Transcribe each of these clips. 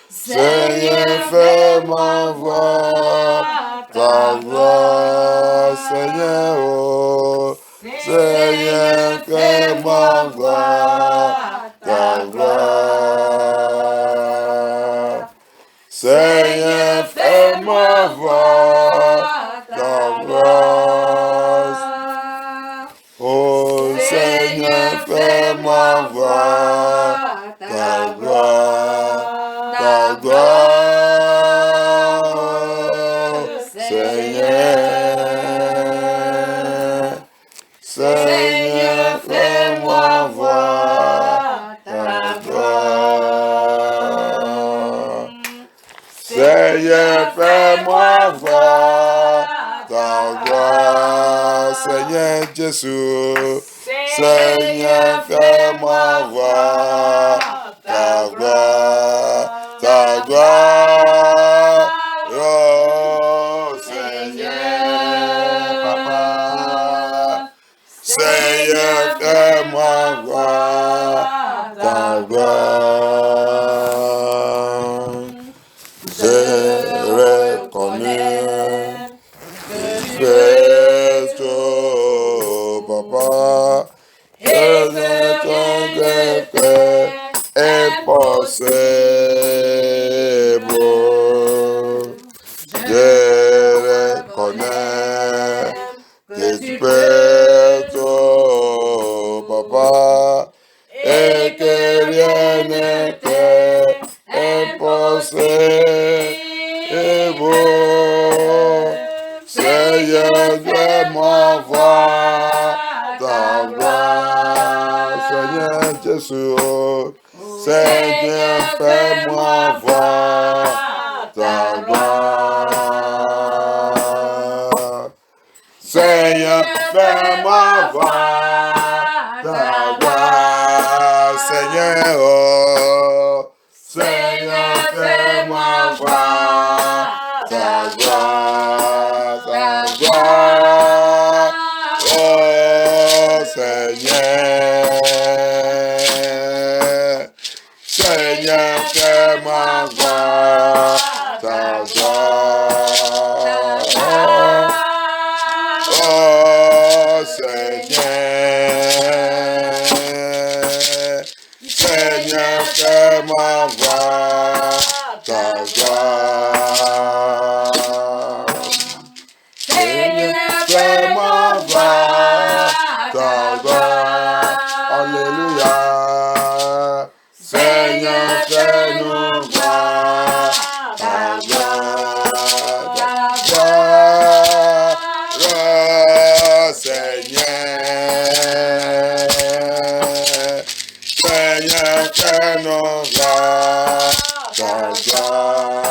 Seigneur, fais-moi voir ta gloire, Seigneur, oh. Seigneur, fais-moi voir ta gloire. Seigneur, fais-moi voir ta gloire. Oh Seigneur, fais-moi voir ta gloire, ta gloire. Seigneur, Seigneur, fais-moi voir ta gloire. Seigneur, fais-moi voir ta gloire. Seigneur Jésus, Seigneur, fais-moi voir ta gloire, ta gloire. Oh Seigneur, Papa, Seigneur, fais-moi voir ta gloire. Je reconnais que tu es Papa, et que ton cœur est possible. Je reconnais que tu es Papa, et que rien n'est impossible. Seigneur, fais-moi voir ta gloire. Seigneur Jésus, Seigneur, fais-moi voir ta gloire. Seigneur, fais-moi voir ta gloire. Seigneur, oh. Seigneur, fais-moi voir ta gloire, ta gloire. Oh Seigneur, Seigneur, fais-moi voir ta gloire. Oh Seigneur, Seigneur, fais-moi voir ta gloire. Seigneur, fais-moi voir ta gloire. Alléluia. Seigneur, fais-nous voir ta gloire. Oh Seigneur, Seigneur, fais-nous voir ta gloire.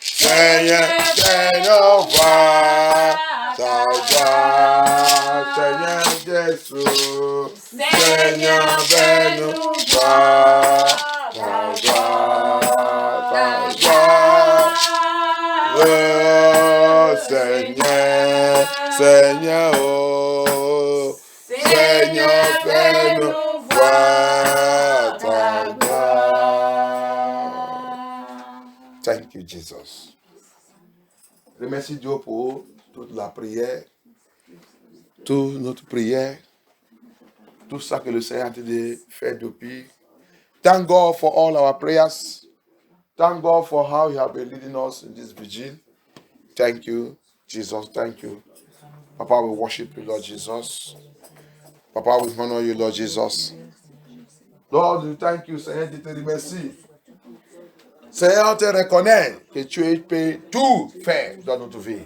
Seigneur, fais-nous voir ta gloire. Seigneur Jésus, Seigneur, fais-nous voir ta gloire, ta gloire. Oh Seigneur, Seigneur, oh. Seigneur, fais-nous voir ta gloire. Thank you, Jesus. Remercie Dieu pour toute la prière, toute notre prière, tout ça que le Seigneur a fait depuis. Thank God for all our prayers. Thank God for how you have been leading us in this vigil. Thank you, Jesus. Thank you. Papa, we worship you, Lord Jesus. Papa, we honor you, Lord Jesus. Lord, we thank you, Seigneur, je te remercie. Seigneur, on te reconnaît que tu peux tout faire dans notre vie.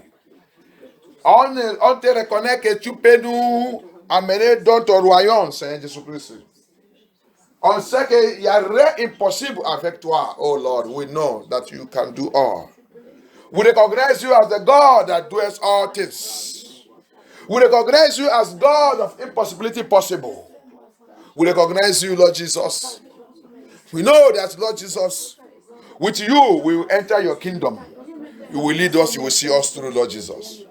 On te reconnaît que tu peux nous amener dans ton royaume, Seigneur Jésus-Christ. On sait qu'il n'y a rien impossible avec toi, oh Lord. We know that you can do all. We recognize you as the God that does all things. We recognize you as God of impossibility possible. We recognize you, Lord Jesus. We know that, Lord Jesus, with you, we will enter your kingdom. You will lead us, you will see us through, Lord Jesus.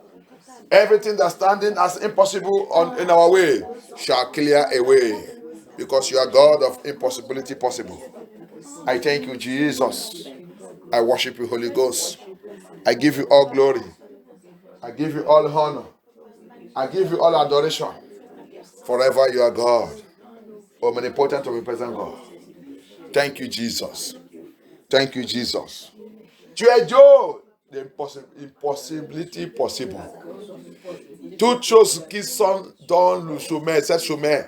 Everything that's standing as impossible in our way shall clear away. because you are God of impossibility possible. I thank you, Jesus. I worship you, Holy Ghost. I give you all glory. I give you all honor. I give you all adoration. Forever you are God, omnipotent, omnipresent God. Thank you, Jesus. Thank you, Jesus. Tu es Dieu, l'impossibilité possible. Toutes choses qui sont dans le chemin, ce chemin.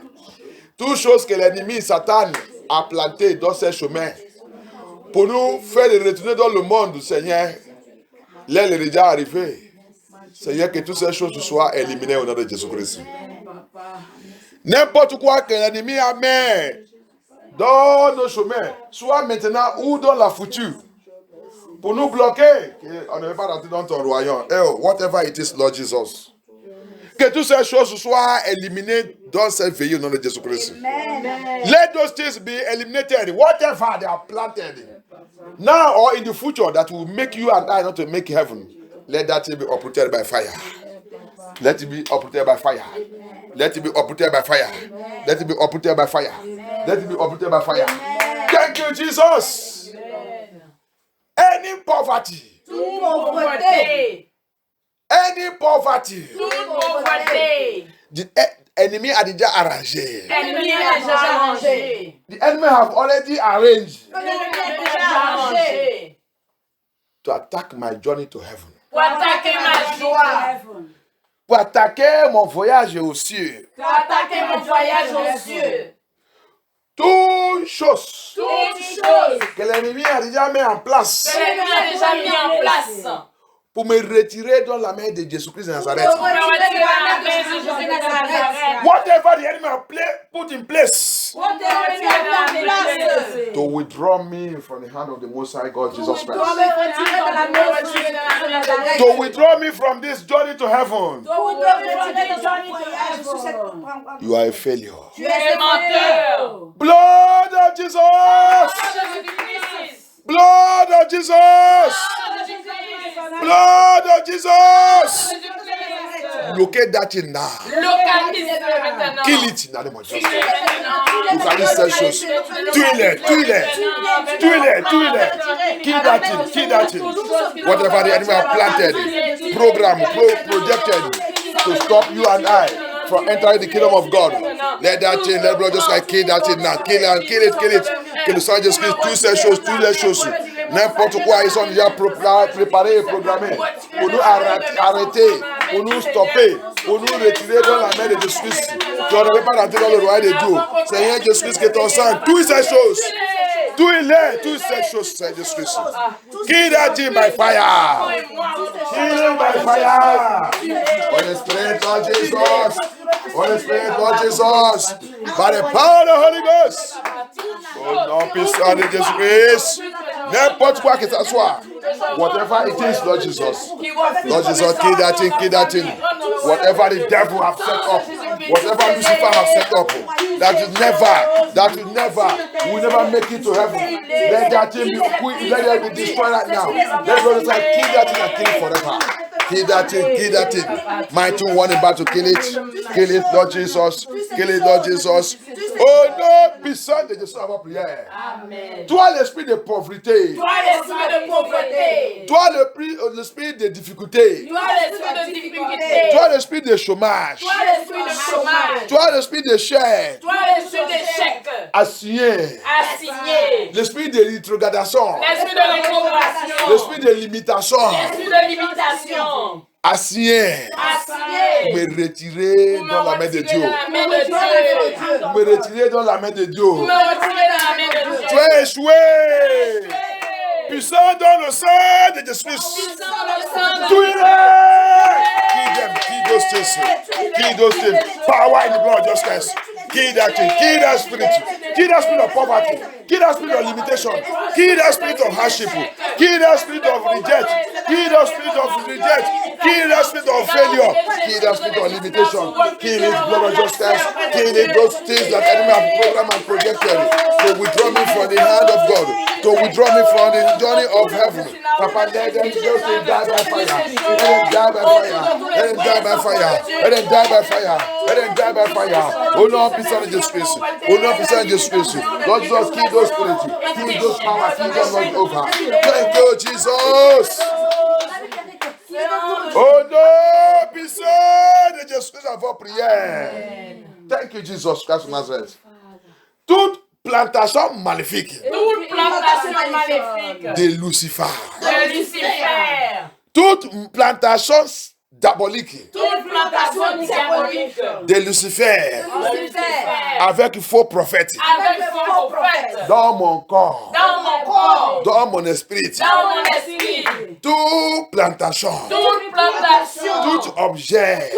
Toutes choses que l'ennemi Satan a plantées dans ce chemin. Pour nous faire retourner dans le monde, Seigneur, l'heure est déjà arrivée. Seigneur, que toutes ces choses soient éliminées au nom de Jésus-Christ. N'importe quoi que l'ennemi a mis dans nos chemins, soit maintenant ou dans la future, pour nous bloquer, on ne veut pas rentrer dans ton royaume. Whatever it is, Lord Jesus. Que toutes ces choses soient éliminées dans cette veillée au nom de Jésus-Christ. Let those things be eliminated, whatever they are planted, now or in the future, that will make you and I not to make heaven. Let that thing be uprooted by fire. Let it be uprooted by fire. Let it be uprooted by fire. Let it be uprooted by fire. Let it be uprooted by fire. Thank you, Jesus. Any poverty. Any poverty. The enemy a déjà arrangé. The enemy have already arranged to attack my journey to heaven. Pour attaquer ma joie. Pour attaquer mon voyage aux cieux. Pour attaquer mon voyage aux cieux. Toutes choses Toutes choses que l'ennemi a déjà mis en place. que l'ennemi a déjà mis en place. Pour me retirer dans la main de Jésus-Christ de Nazareth. Pour me retirer dans la main de Jésus de Nazareth. Whatever the enemy has put in place Pour me retirer dans la main de Jésus. to withdraw me from the hand of the Most High God, Jesus Christ. Pour me retirer dans la main de Jésus de Nazareth. To withdraw me from this journey to heaven. Pour me retirer dans la voyage. You are a failure. Tu es menteur. Blood of Jesus! Blood of Jesus! Blood of Jesus! Locate that thing now. Localise-le maintenant. Kill it in the name of Jesus. Vous allez ces choses. Tuez-les. Kill that thing. Whatever the enemy have planted, programmed, projected to stop you and I from entering the kingdom of God. Let that thing, let blood just like kill that thing now. Kill it. Que le sang de Jésus-Christ tue ces choses. N'importe quoi, ils sont déjà préparés et programmés pour nous arrêter, pour nous stopper, pour nous retirer dans la main de Jésus-Christ. Tu ne devais pas rentrer dans le royaume de Dieu. Seigneur Jésus-Christ, que ton sang, toutes ces choses. Toutes ces choses, Seigneur Jésus-Christ. Kill that thing by fire. Kill it by fire. Holy Spirit, Lord Jesus. Holy Spirit, Lord Jesus. By the power of the Holy Ghost. Oh non, puissant de Jésus-Christ. N'importe quoi que ça soit. Whatever it is, Lord Jesus. Lord Jesus, kill that thing. Whatever the devil have set up. Whatever Lucifer have set up. That will never make it to heaven. Let that thing be destroyed right now. Let God say, kill that thing and kill it forever. Kill that thing. Mighty one about to kill it, Lord Jesus. Kill it, Lord Jesus. Oh non, puissant de Jésus à ma prière. Amen. Toi, l'esprit de pauvreté. Toi, l'esprit de pauvreté. Toi, l'esprit de difficulté. Toi, l'esprit de difficulté. Toi, l'esprit de chômage. Toi, l'esprit de chômage. Toi, l'esprit d'échec. Toi, l'esprit d'échec. Assigné. L'esprit de rétrogradation. L'esprit de rétrogradation. L'esprit de limitation. L'esprit de limitation. Assigné. Me retirer dans la main de Dieu. Me retirer dans la main de Dieu. Tu es échoué. Puissant dans le sang de Jésus-Christ. Kill those things. Power in the blood of justice. Kill that thing. Kill that spirit. Kill that spirit of poverty. Kill that spirit of limitation. Kill that spirit of hardship. Kill that spirit of reject. Kill that spirit of reject. Kill that spirit of failure. Kill that spirit of limitation. Kill it, blood of justice. Kill it, those things that enemy have programmed and projected to withdraw me from the hand of God. To withdraw me from the journey of heaven. Papa, let them just die by fire. Let them die by fire. Let them die by fire. Let them die by fire. Let them die by fire. Oh Lord, puissant de Jésus-Christ. Au nom puissant de Jésus-Christ. Lord Jesus, kill those spirits. Kill those powers. Kill them, Lord Jehovah. Thank you, Jesus. Au nom puissant de Jésus-Christ, avant prière. Thank you, Jesus Christ of Nazareth. Toute plantation maléfique Toute plantation maléfique de Lucifer. de Lucifer. Toute plantation diabolique Toute plantation diabolique de Lucifer de Lucifer. avec faux prophètes Avec faux prophètes dans mon corps, dans mon corps, dans mon esprit. dans mon esprit. Toute plantation, Toute plantation, tout objet,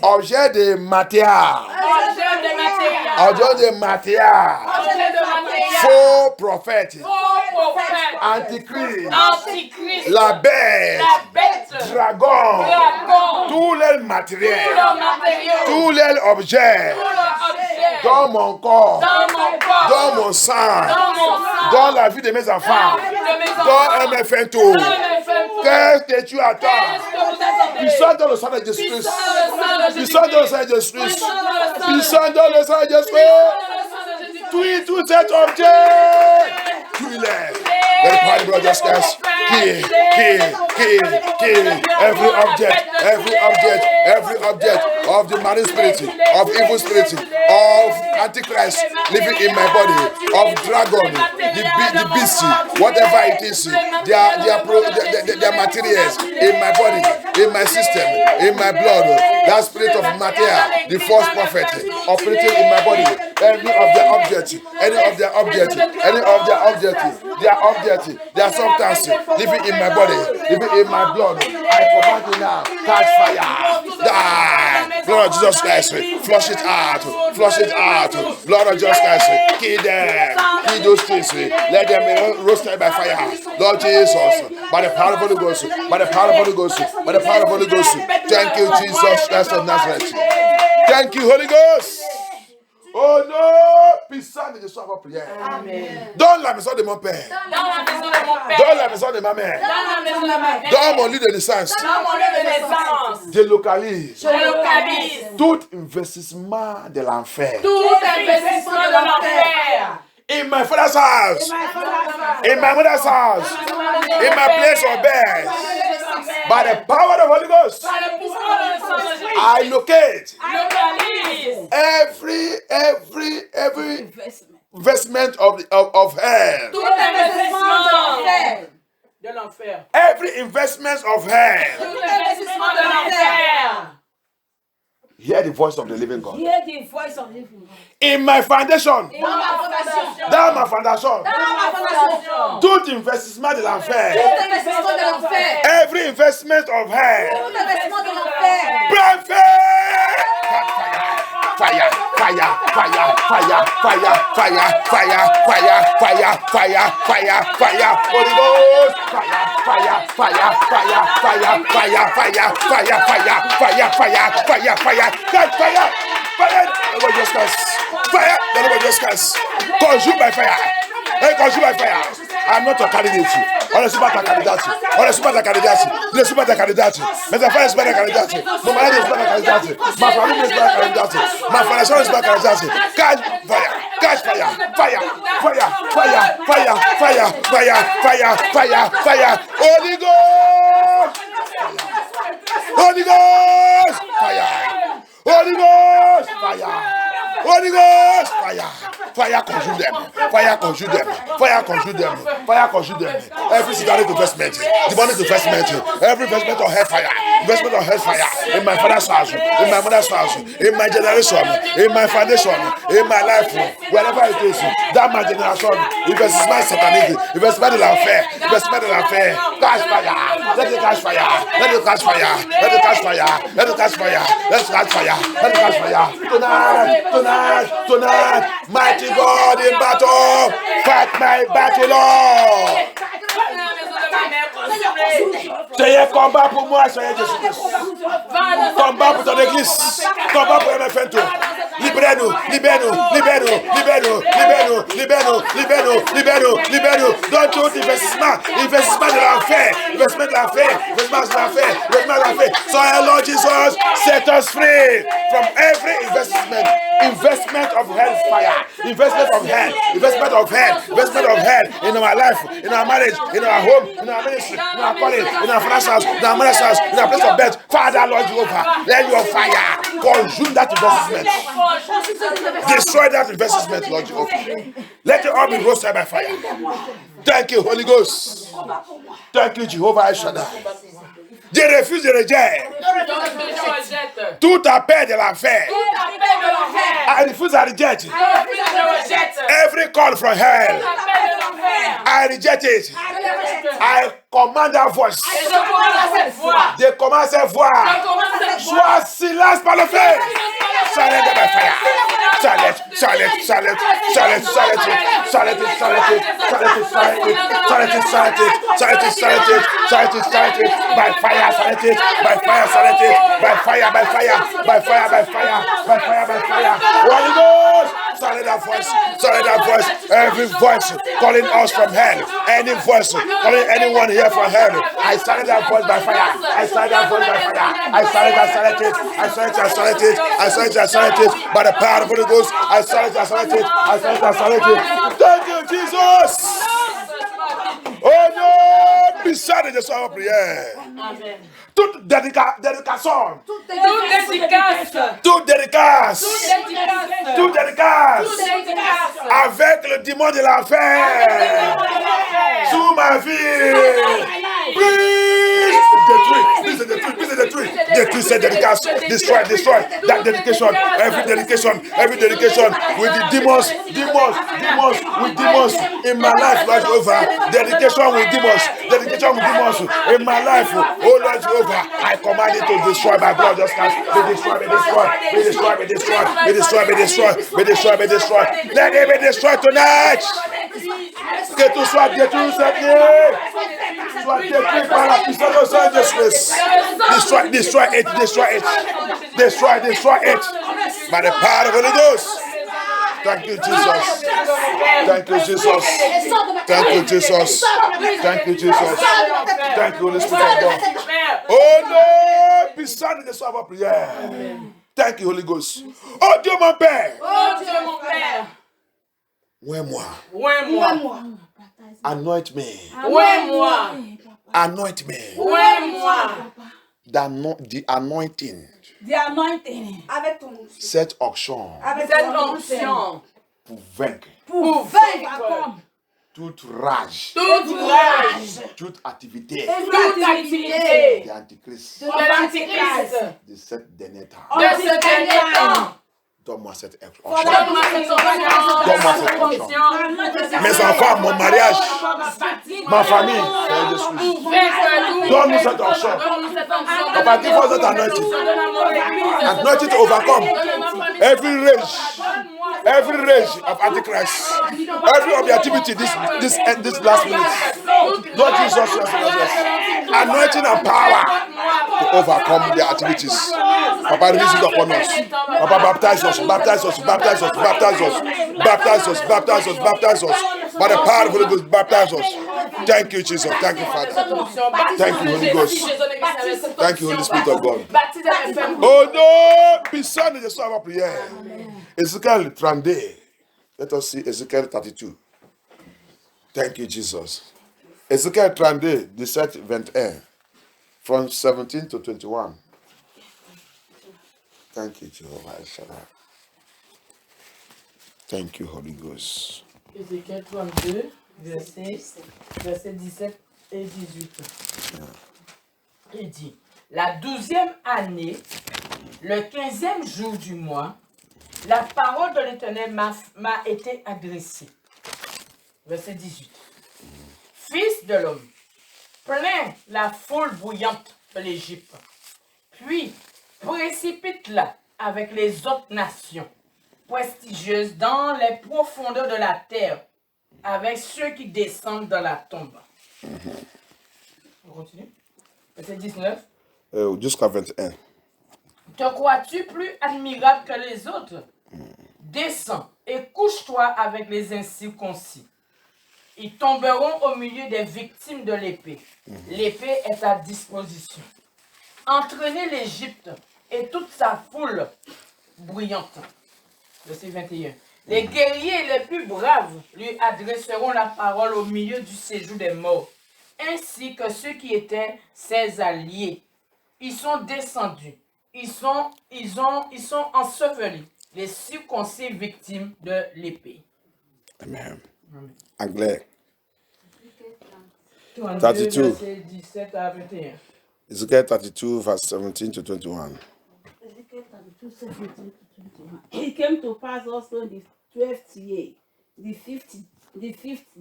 objet de matière, objet de matière, faux prophète, faux prophète, antichrist, antichrist, la bête, la bête, dragon, dragon, tous les matériels, tout le matériau, tous les objets tout l'objet, dans mon corps, dans mon corps, dans mon sang, dans mon sang, dans la vie de mes enfants, de mes enfants, dans mes fins tours. dans mes femmes. Qu'est-ce que tu attends? Qu'est-ce que vous attendez? Puissant dans le sang de Jésus-Christ. Puissant dans le sang de Puissant dans le sang de Jésus-Christ. Jésus-Christ. Puissant dans le sang de Puissant dans le sang de Jésus-Christ. Tue tout cet objet. Tue-les. Let the party brothers cast. Kill. Every object of the marine spirit, of evil spirit, of antichrist living in my body, of dragon, the beast, whatever it is, their materials in my body, in my system, in my blood, that spirit of matter, the false prophet operating in my body, any of their objects, their substance living in my body, living in my blood, I command you now, catch fire, die, blood of Jesus Christ, flush it out, blood of Jesus Christ, kill them, kill those things, let them be roasted by fire, Lord Jesus, by the power of the Holy Ghost, by the power of the Holy Ghost, by the power of the Holy Ghost, thank you, Jesus Christ of Nazareth, thank you, Holy Ghost. Oh non, puissant de Jésus à votre prière. Dans la maison de mon père. Dans la maison de mon père. Dans la maison de ma mère. Dans la maison de ma mère. Dans mon lieu de naissance. Dans mon lieu de naissance. Je localise Je localise tout investissement de l'enfer. tout investissement de l'enfer. In my father's house. In my mother's house. In my place of birth. By the power of the Holy Ghost. Par le pouvoir de sang de Jésus. I locate Localise every investment of hell. tout investissement de l'enfer. Every investment of hell. Tout investissement de l'enfer. Hear the voice of the living God. Hear the voice of the living God. In my foundation. Dans ma fondation. Dans ma fondation. Dans ma fondation. Tout investissement de l'enfer. Tout investissement de l'enfer. Every investment of hell. Tout investissement de l'enfer. Burn fire! Fire! Holy Ghost! Consume by fire! Consume by fire! I'm not a candidate. On ne suis pas ta candidate. Je ne suis pas ta candidate. Mes enfants ne sont pas ta candidate. Mon mari ne sont pas ta candidate. Ma famille ne sont pas ta candidate. Ma fondation ne sont pas ta candidate. Catch fire. Holy Ghost! Fire consume them. Every satanic investment, demonic investment, every investment of hellfire, in my father's house, in my mother's house, in my generation, in my foundation, in my life, wherever it is, that my generation, investment satanic, investment de l'enfer, catch fire, let it catch fire. Tonight, mighty God in battle, fight my battle, Lord. Seigneur, combat pour moi, Seigneur Jésus-Christ. Combat pour ton église. Combat pour MFN. Libère-nous, libère-nous, libère-nous, libère-nous, libère-nous, libère-nous, libère-nous, libère-nous, libère-nous. Donne tout investissement, investissement de l'enfer, investissement de l'enfer, investissement de l'enfer, investissement de l'enfer. So, Lord Jesus, set us free from every investment of hellfire, investment of hell, investment of hell, investment of hell in our life, in our marriage, in our home, in our ministry, in our calling, in our finances, in our mother's house, in our place of birth. Father, Lord Jehovah, let your fire consume that investment. Destroy that investment, Lord Jehovah. Let it all be roasted by fire. Thank you, Holy Ghost. Thank you, Jehovah El Shaddai. Je refuse, je rejette tout appel de l'enfer. I refuse, I reject every call from hell. I reject it. I command that voice. Je commence à voir. Sois silence par le feu. Silence by fire. Silence, silence, silence, silence, silence, silence, silence, silence, silence, by fire, silence it, by fire, silence it, by fire, by fire, by fire, by fire, by fire, by fire. Holy Ghost, silence that voice, silence that voice, every voice calling us from hell, any voice calling anyone here from hell. I silence that voice by fire. I silence that voice by fire. I silence it, I silence it, I silence it, I silence it, I silence it, I silence it, by the power of the Holy Ghost. I silence it, I silence it, I silence it, I silence it. Thank you, Jesus. Oh no, be silent, just our prayer. Amen. Toute dédication. Toute dédicace. Toute dédicace. Toute dédicace. Avec le démon de l'enfer. Sous ma vie. Please détruis cette dédicace. Destroy that dedication. Every dedication with the demons in my life, Lord Jehovah. Dedication with demons in my life. Oh Lord Jehovah, I command it to destroy my blood. Just cast. Be destroyed. Let it be destroyed tonight. Que tout soit détruit cette nuit. Soit détruit par la puissance de Saint-Jésus. Destroy it. Destroy it. By the power of the Holy Ghost. Thank you, Jesus. Thank you, Jesus. Thank you, Jesus. Thank you, Jesus. Thank you, Holy Spirit of God. Oh no, be silent de soir prière. Thank you, Holy Ghost. Oh Dieu mon Père. Ouais-moi. Anoint me. Anoint me. The anointing. Avec ton Cette onction. Pour vaincre. Toute rage. Toute activité. De l'Antichrist. De cette dernière temps. Donne-moi cette onction. Mes enfants, mon mariage, ma famille. Donne-nous cette onction. Papa, give us that anointing. Anointing to overcome every rage of Antichrist, every of the activity this last minute. Lord Jesus, anointing and power to overcome the activities. Papa, release it upon us. Papa, baptize us. By the power of the Holy Ghost, baptize us. Thank you, Jesus. Thank you, Father. Thank you, Holy Ghost. Thank you, Holy Spirit of God. Oh no, be silent, the soir of prayer. Ezekiel 32. Let us see Ezekiel 32. Thank you, Jesus. Ezekiel 32, 17, 21. From 17 to 21. Thank you, Jehovah El Shaddai. Thank you, Holy Ghost. Ézéchiel 32, versets 17 et 18. Il dit, la 12e année, le 15e jour du mois, la parole de l'Éternel m'a été adressée. Verset 18. Fils de l'homme, plains la foule bouillante de l'Égypte, puis précipite-la avec les autres nations prestigieuses dans les profondeurs de la terre, avec ceux qui descendent dans la tombe. On continue. Verset 19. Jusqu'à 21. Te crois-tu plus admirable que les autres? Descends et couche-toi avec les incirconcis. Ils tomberont au milieu des victimes de l'épée. L'épée est à disposition. Entraînez l'Égypte et toute sa foule bruyante. Verset 21. Les guerriers les plus braves lui adresseront la parole au milieu du séjour des morts, ainsi que ceux qui étaient ses alliés. Ils sont descendus. Ils sont ensevelis, les circoncis victimes de l'épée. Amen. Anglais. 32, verset 17 à 21. Ezekiel 32, verse 17 to 21. It came to pass also in the 12th year, the fifth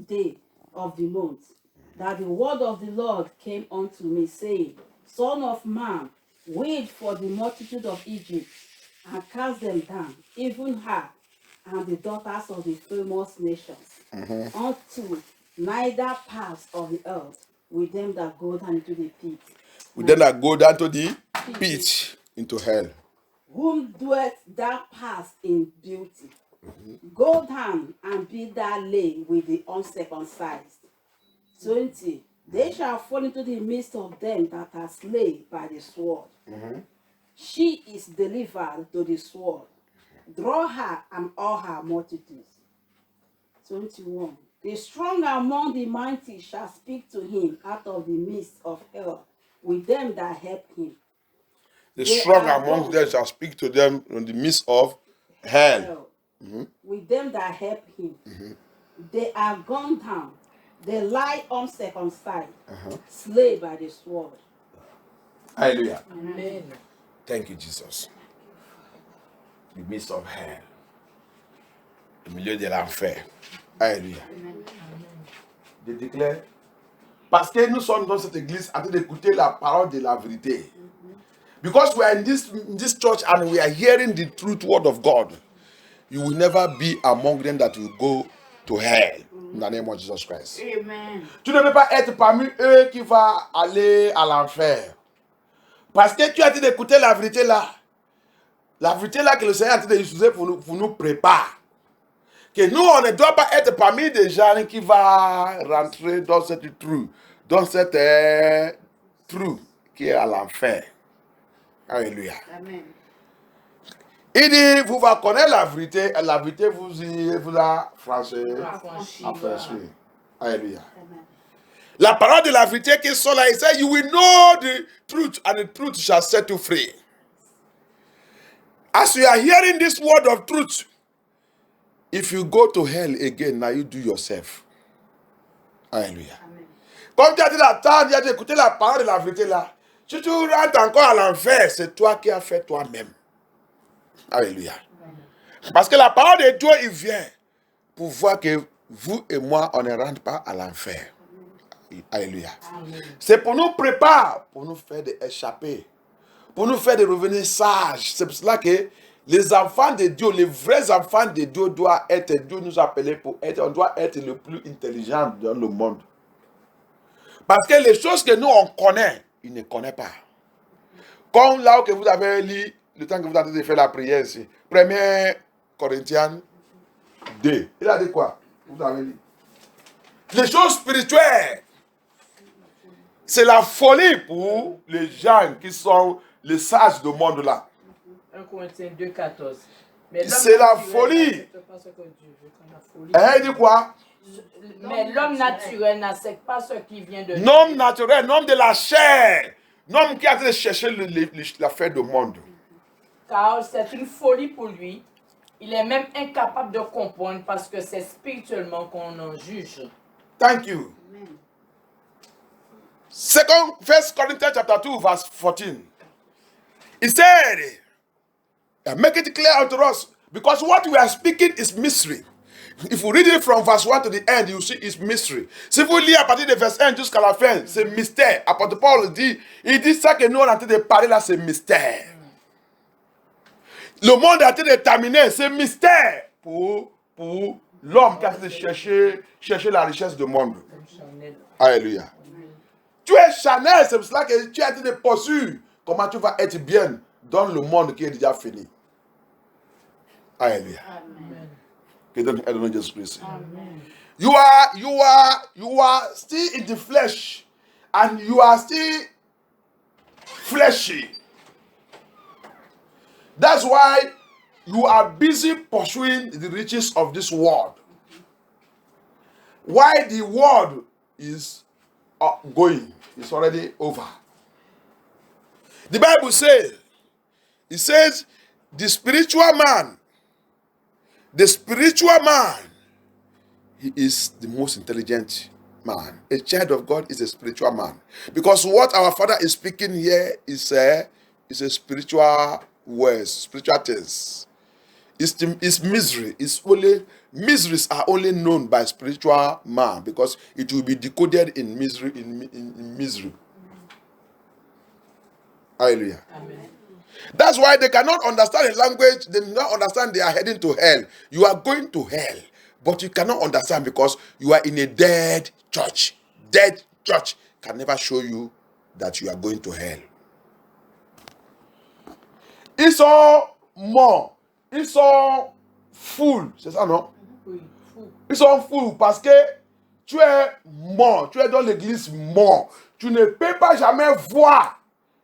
day of the month, that the word of the Lord came unto me, saying, Son of man, wait for the multitude of Egypt, and cast them down, even her and the daughters of the famous nations, unto neither pass of the earth with them that go down into the pit. With them that go down to the pit, into hell. Whom doest thou pass in beauty? Go down and be thou lay with the uncircumcised. 20. They shall fall into the midst of them that are slain by the sword. She is delivered to the sword. Draw her and all her multitudes. 21. The strong among the mighty shall speak to him out of the midst of hell with them that help him. The They strong are among gone. them shall speak to them in the midst of hell. With them that help him. They are gone down. They lie uncircumcised, slain by the sword. Hallelujah. Amen. Thank you, Jesus. The midst of hell. Au milieu de l'enfer. Alléluia. Je déclare. Parce que nous sommes dans cette église en train d'écouter la parole de la vérité. Because we are in this church and we are hearing the truth word of God, you will never be among them that will go to hell. In the name of Jesus Christ. Amen. Tu ne peux pas être parmi eux qui vont aller à l'enfer. Parce que tu as dit d'écouter la vérité là. La vérité là que le Seigneur a dit d'utiliser pour nous prépare. Que nous, on ne doit pas être parmi des gens qui vont rentrer dans cette trou. Dans cette trou qui est à l'enfer. Alléluia. Amen. Il dit, vous va connaître la vérité, et la vérité vous a franchi. Alléluia. Amen. La parole de la vérité qui sont là, il dit, you will know the truth, and the truth shall set you free. As you are hearing this word of truth, if you go to hell again, now you do yourself. Alléluia. Amen. Comme tu as dit la tante, tu as dit écouter la parole de la vérité là. Si tu rentres encore à l'enfer, c'est toi qui as fait toi-même. Alléluia. Parce que la parole de Dieu, il vient pour voir que vous et moi, on ne rentre pas à l'enfer. Alléluia. C'est pour nous préparer, pour nous faire échapper, pour nous faire de revenir sages. C'est pour cela que les enfants de Dieu, les vrais enfants de Dieu doivent être, Dieu nous a appelés pour être, on doit être le plus intelligent dans le monde. Parce que les choses que nous, on connaît, ils ne connaissent pas. Comme là où vous avez lu, le temps que vous êtes en train de faire la prière ici. 1 Corinthiens 2. Il a dit quoi? Vous avez lu. Les choses spirituelles, c'est la folie pour les gens qui sont les sages du monde là. 1 Corinthiens 2, 14. C'est la folie. Il dit quoi? Mais l'homme naturel n'accepte pas ce qui vient de Dieu. L'homme naturel, l'homme de la chair. L'homme qui a été chercher l'affaire du monde. Car c'est une folie pour lui. Il est même incapable de comprendre parce que c'est spirituellement qu'on en juge. Thank you. Amen. 1 Corinthians chapter 2 verse 14. He said, make it clear unto us, because what we are speaking is mystery. If you read it from verse 1 to the end, you see it's mystery. Si vous lisez à partir de verset 1 jusqu'à la fin, c'est mystère. Apôtre Paul dit, il dit ça que nous on est en train de parler là, c'est mystère. Le monde est en train de terminer, c'est mystère pour l'homme qui a en train de chercher la richesse du monde. Alléluia. Tu tu es charnel, c'est pour cela que tu as été poursuivi. Comment tu vas être bien dans le monde qui est déjà fini? Alléluia. Que Dieu aide nous, Jésus-Christ. You are still in the flesh, and you are still fleshy. That's why you are busy pursuing the riches of this world. Why the world is going, it's already over. The Bible says, it says, the spiritual man, he is the most intelligent man. A child of God is a spiritual man. Because what our Father is speaking here is a spiritual words, spiritual things. It's misery. Miseries are only known by spiritual man, because it will be decoded in misery. In misery. Hallelujah. Amen. That's why they cannot understand the language. They do not understand they are heading to hell. You are going to hell, but you cannot understand because you are in a dead church. Dead church can never show you that you are going to hell. Ils sont morts. Ils sont fous. C'est ça, non? Oui, fou. Ils sont fous parce que tu es mort. Tu es dans l'église mort. Tu ne peux pas jamais voir.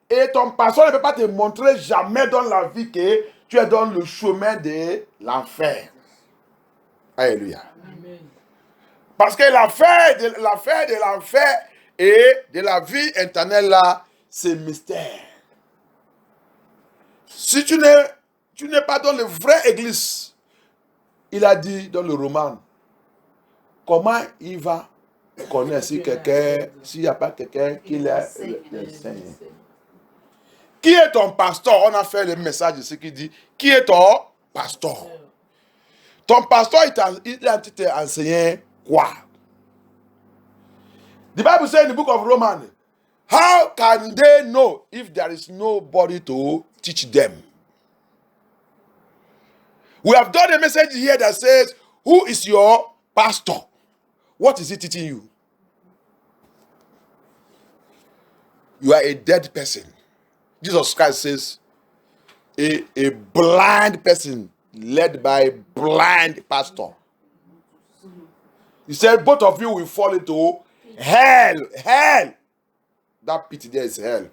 Et ton pasteur ne peut pas te montrer jamais dans la vie que tu es dans le chemin de l'enfer. Alléluia. Amen. Parce que l'affaire de l'enfer et de la vie éternelle là, c'est mystère. Si tu n'es pas dans la vraie église, il a dit dans le roman, comment il va connaître si quelqu'un, s'il n'y a pas quelqu'un qui l'enseigne. Qui est ton pasteur? On a fait le message ici qui dit, qui est ton pasteur? Ton pasteur, il a été enseigné quoi? The Bible says in the book of Romans, how can they know if there is nobody to teach them? We have done a message here that says, who is your pastor? What is he teaching you? You are a dead person. Jesus Christ says, a blind person led by a blind pastor. He said, both of you will fall into hell. Hell. That pit there is hell.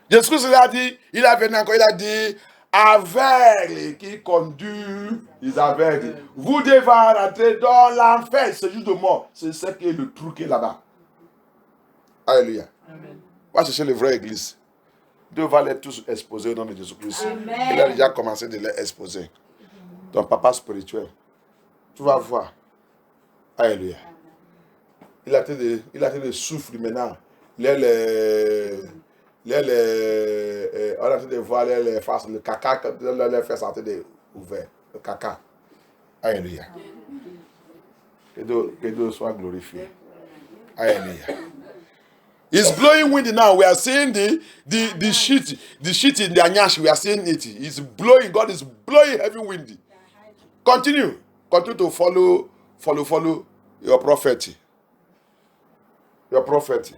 Jésus Christ il a venu encore, il a dit, aveugle qui conduit les aveugles. Vous devez rentrer dans l'enfer, c'est juste de mort. C'est ce qui est le trou qui est là-bas. Alléluia. Amen. Va chercher les vraies églises. Dieu va les tous exposer au nom de Jésus-Christ. Il a déjà commencé de les exposer. Ton papa spirituel. Tu vas voir. Alléluia. Il a été de souffle maintenant. On a été de voir les faces, le caca, les fesses sont ouvertes. Le caca. Alléluia. Que Dieu soit glorifié. Alléluia. It's blowing wind now. We are seeing the sheet in the anyash. We are seeing it. It's blowing. God is blowing heavy wind. Continue to follow your prophet. Your prophet.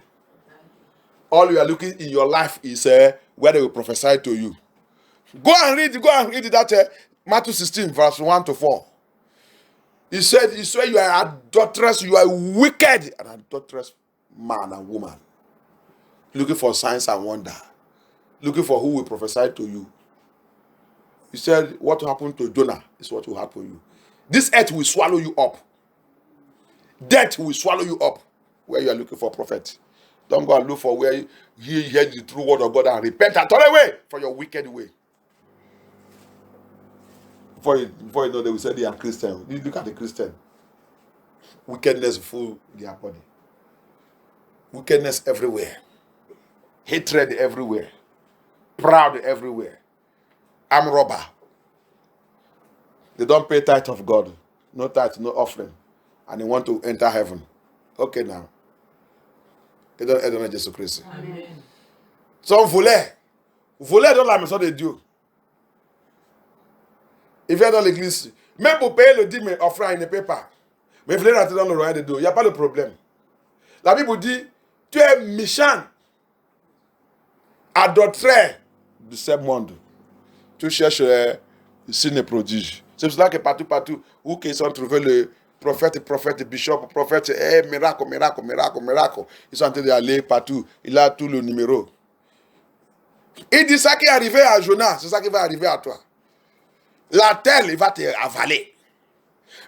All you are looking in your life is where they will prophesy to you. Go and read that Matthew 16, verse 1 to 4. He said, you are adulterous, you are wicked, an adulterous man and woman. Looking for signs and wonder. Looking for who will prophesy to you. He said, what happened to Jonah is what will happen to you. This earth will swallow you up. Death will swallow you up where you are looking for a prophet. Don't go and look for where you hear the true word of God and repent and turn away from your wicked way. Before you know, they will say they are Christian. You look at the Christian. Wickedness full their body. Wickedness everywhere. Hatred everywhere. Proud everywhere. Arm robber. They don't pay tithe of God. No tithe, no offering. And they want to enter heaven. Okay now. They don't aide Jésus Christ. Amen. Sont volés dans la maison de Dieu. Ils viennent dans l'église. Même pour payer le dîme offrande, ils ne paient pas. Mais ils veulent rentrer dans le royaume de Dieu. Il n'y a pas de problème. La Bible dit, tu es méchant, adultère de ce monde, tu cherches les signes et prodiges. C'est pour cela que partout, où qu'ils ont trouvé le prophète, bishop, miracle. Ils sont en train d'aller partout. Il a tout le numéro. Il dit ça qui est arrivé à Jonas, c'est ça qui va arriver à toi. La terre, il va t'avaler.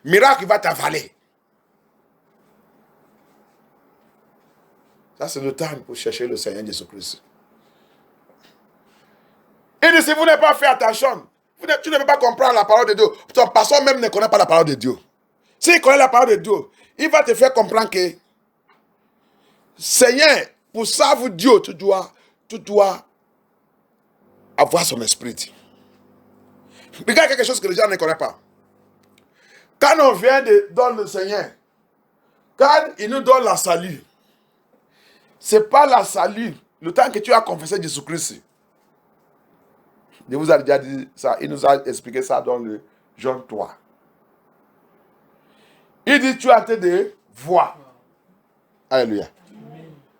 Miracle, il va t'avaler. Ça, c'est le temps pour chercher le Seigneur Jésus-Christ. Il dit, si vous n'avez pas fait attention, tu ne peux pas comprendre la parole de Dieu. Ton pasteur même ne connaît pas la parole de Dieu. S'il connaît la parole de Dieu, il va te faire comprendre que Seigneur, pour savoir Dieu, tu dois avoir son esprit. Regarde quelque chose que les gens ne connaissent pas. Quand on vient dans le Seigneur, quand il nous donne la salut, ce n'est pas la salut, le temps que tu as confessé Jésus-Christ. Je vous ai déjà dit ça, il nous a expliqué ça dans le Jean 3. Il dit, tu as été de voir. Alléluia.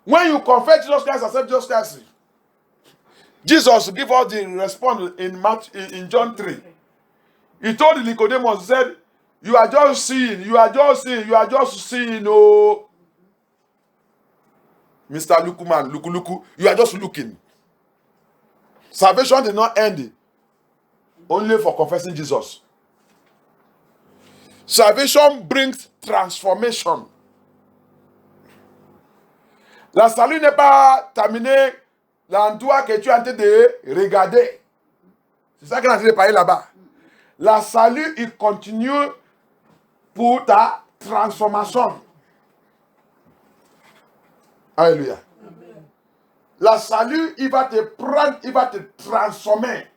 When you confess Jesus Christ, accept Jesus Christ. Jesus give us the response in John 3. He told Nicodemus, he said, you are just seeing, oh, Mr. Lukuman, Luku, you are just looking. Salvation did not end only for confessing Jesus. Salvation brings transformation. La salut n'est pas terminé l'endroit que tu es en train de regarder. C'est ça qu'on est en train de parler là-bas. La salut, il continue pour ta transformation. Alléluia. La salut, il va te prendre, il va te transformer.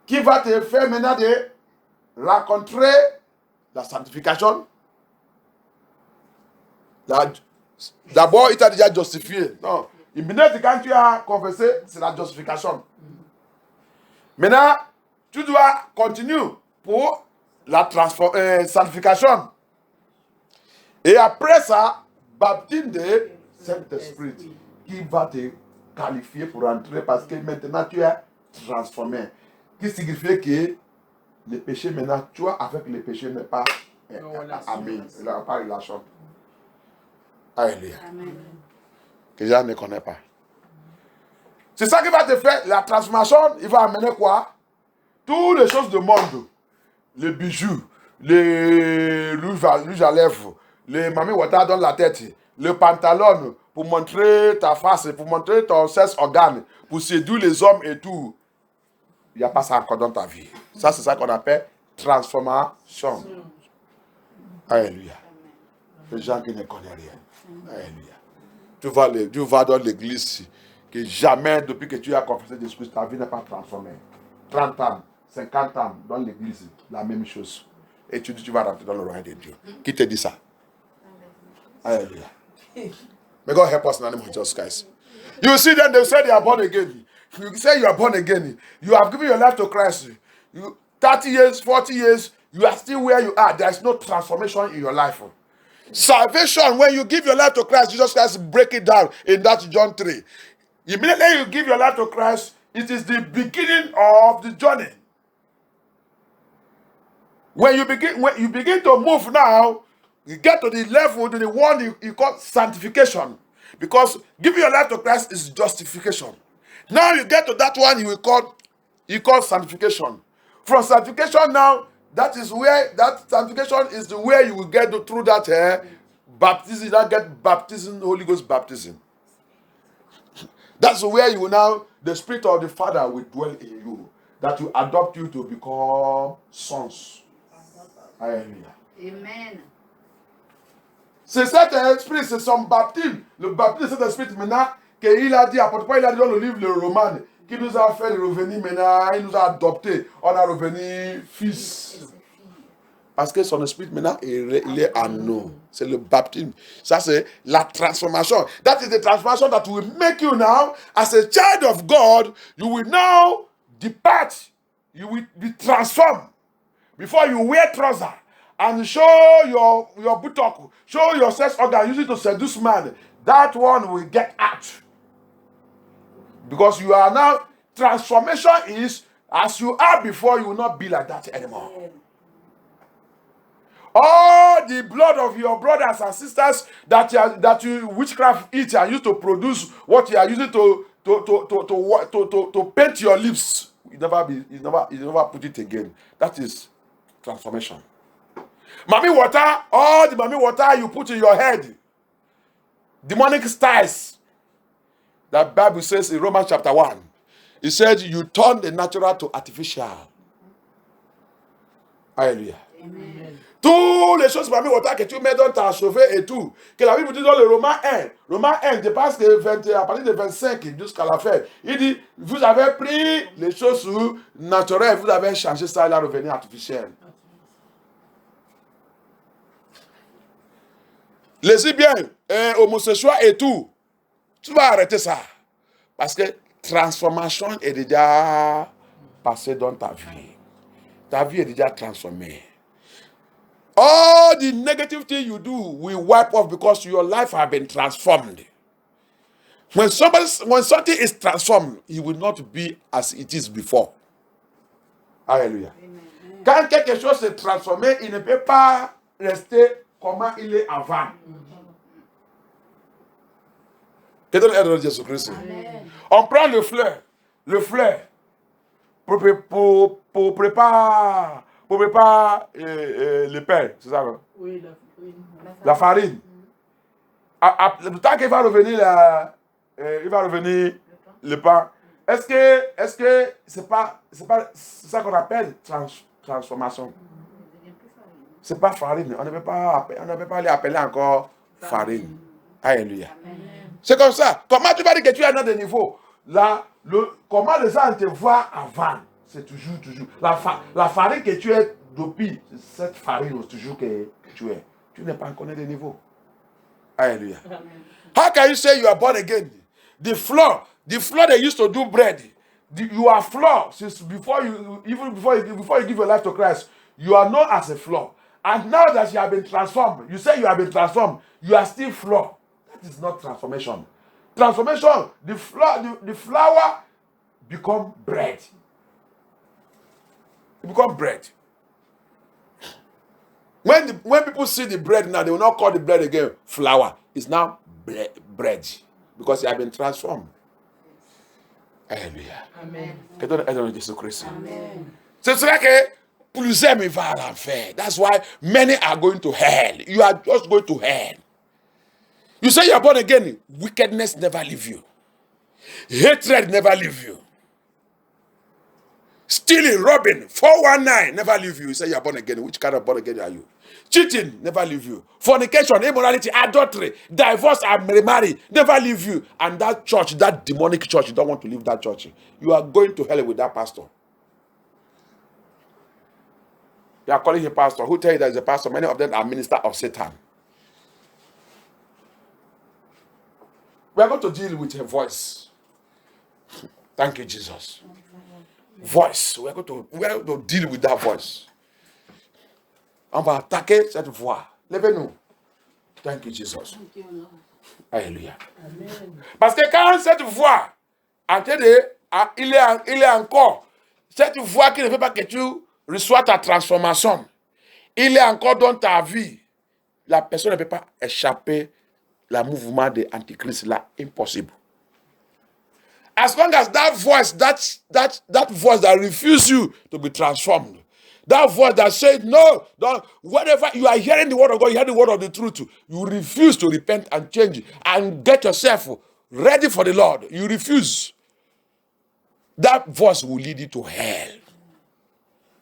Qui va te faire maintenant de rencontrer la sanctification. D'abord, il t'a déjà justifié. Non. Immédiatement, quand tu as confessé, c'est la justification. Maintenant, tu dois continuer pour la sanctification. Et après ça, baptême de Saint-Esprit qui va te qualifier pour entrer parce que maintenant tu es transformé. Qui signifie que le péché maintenant, toi avec le péché n'est pas amen. Il n'a pas relation. Alléluia. Que les gens ne connaissent pas. C'est ça qui va te faire la transformation. Il va amener quoi? Toutes les choses du monde. Les bijoux, les rouges à lèvres, les mami water dans la tête, le pantalon pour montrer ta face, pour montrer ton sexe organe, pour séduire les hommes et tout. Il n'y a pas ça encore dans ta vie. Ça, c'est ça qu'on appelle transformation. Alléluia. Les gens qui ne connaissent rien. Alléluia. Tu vas dans l'église, que jamais, depuis que tu as confessé Jésus-Christ, ta vie n'est pas transformée. 30 ans, 50 ans dans l'église, la même chose. Et tu dis, tu vas rentrer dans le royaume de Dieu. Qui te dit ça? Alléluia. May God help us in the name of Jesus Christ. You see them, they say they are born again. You say you are born again. You have given your life to Christ. 30 years, 40 years, you are still where you are. There is no transformation in your life. Salvation, when you give your life to Christ, Jesus Christ break it down in that John 3. Immediately you give your life to Christ, it is the beginning of the journey. When you begin to move now, you get to the level, to the one you call sanctification. Because giving your life to Christ is justification. Now you get to that one you call sanctification. From sanctification now, that sanctification is the way you will get through that baptism, that get baptism, Holy Ghost baptism. That's where you will now, the Spirit of the Father will dwell in you, that will adopt you to become sons. Alléluia. Amen. C'est cet esprit, c'est son baptême. Le baptême de cet esprit maintenant, qu'il a dit, apôtre Paul, il a dit dans le livre, le Romain, qui nous a fait revenir maintenant, il nous a adoptés. On a revenu fils. Parce que son esprit maintenant, il est en nous. C'est le baptême. Ça, c'est la transformation. That is the transformation that will make you now, as a child of God, you will now depart. You will be transformed. Before you wear trousers, and show your buttock, show your sex organ, use it to seduce man, that one will get out. Because you are now, transformation is, as you are before, you will not be like that anymore. All the blood of your brothers and sisters that you witchcraft eat and use to produce what you are using to paint your lips, you never put it again. That is transformation. Mommy water, all the mommy water you put in your head, demonic styles. That Bible says in Romans chapter 1, it said you turn the natural to artificial. Alléluia. Amen. Toutes les choses parmi water que tu mets dans ta chauffée et tout, que la Bible dit dans le Romains 1, dépasse que 20, à partir de 25 jusqu'à la fin, il dit, vous avez pris les choses naturelles, vous avez changé ça, il a revenu artificiel. Lesbiennes, homosexuels et tout, tu vas arrêter ça. Parce que transformation est déjà passée dans ta vie. Ta vie est déjà transformée. All the negative things you do will wipe off because your life has been transformed. When something is transformed, it will not be as it is before. Alléluia. Quand quelque chose est transformé, il ne peut pas rester comment il est avant. Que Dieu aide Jésus-Christ. On prend le fleur pour préparer le pain, c'est ça, non? Oui, La farine. Le temps qu'il va revenir le pain. Est-ce que c'est pas ça qu'on appelle transformation? C'est pas farine. On ne peut pas l'appeler encore farine. Alléluia. C'est comme ça. Comment tu vas dire que tu es dans des niveaux? Là, comment les gens te voient avant? C'est toujours. La farine que tu es depuis, cette farine toujours que tu es. Tu n'es pas encore des niveaux. Alléluia. How can you say you are born again? The flour they used to do bread. You are flour since before you give your life to Christ. You are known as a flour. And now that you have been transformed, you say you have been transformed, you are still flour. That is not transformation. Transformation, the flour become bread. It become bread. When people see the bread now, they will not call the bread again flour. It's now bread because it has been transformed. Alléluia. Amen. Que Dieu aide Jésus-Christ. C'est cela que plusieurs me vont à l'enfer. That's why many are going to hell. You are just going to hell. You say you are born again. Wickedness never leave you. Hatred never leave you. Stealing, robbing, 419 never leave you. You say you are born again. Which kind of born again are you? Cheating never leave you. Fornication, immorality, adultery, divorce and remarry never leave you. And that church, that demonic church, you don't want to leave that church. You are going to hell with that pastor. You are calling him pastor. Who tell you that is a pastor? Many of them are ministers of Satan. We are going to deal with a voice. Thank you, Jesus. Voice. We are going to deal with that voice. On va attaquer cette voix. Levez-nous. Thank you, Jesus. Alléluia. Parce que quand cette voix, il est encore, cette voix qui ne veut pas que tu reçois ta transformation, il est encore dans ta vie, la personne ne peut pas échapper le mouvement de l'Antichrist là, impossible. As long as that voice that refuses you to be transformed, that voice that says no, whatever you are hearing the word of God, you hear the word of the truth, you refuse to repent and change and get yourself ready for the Lord. You refuse. That voice will lead you to hell.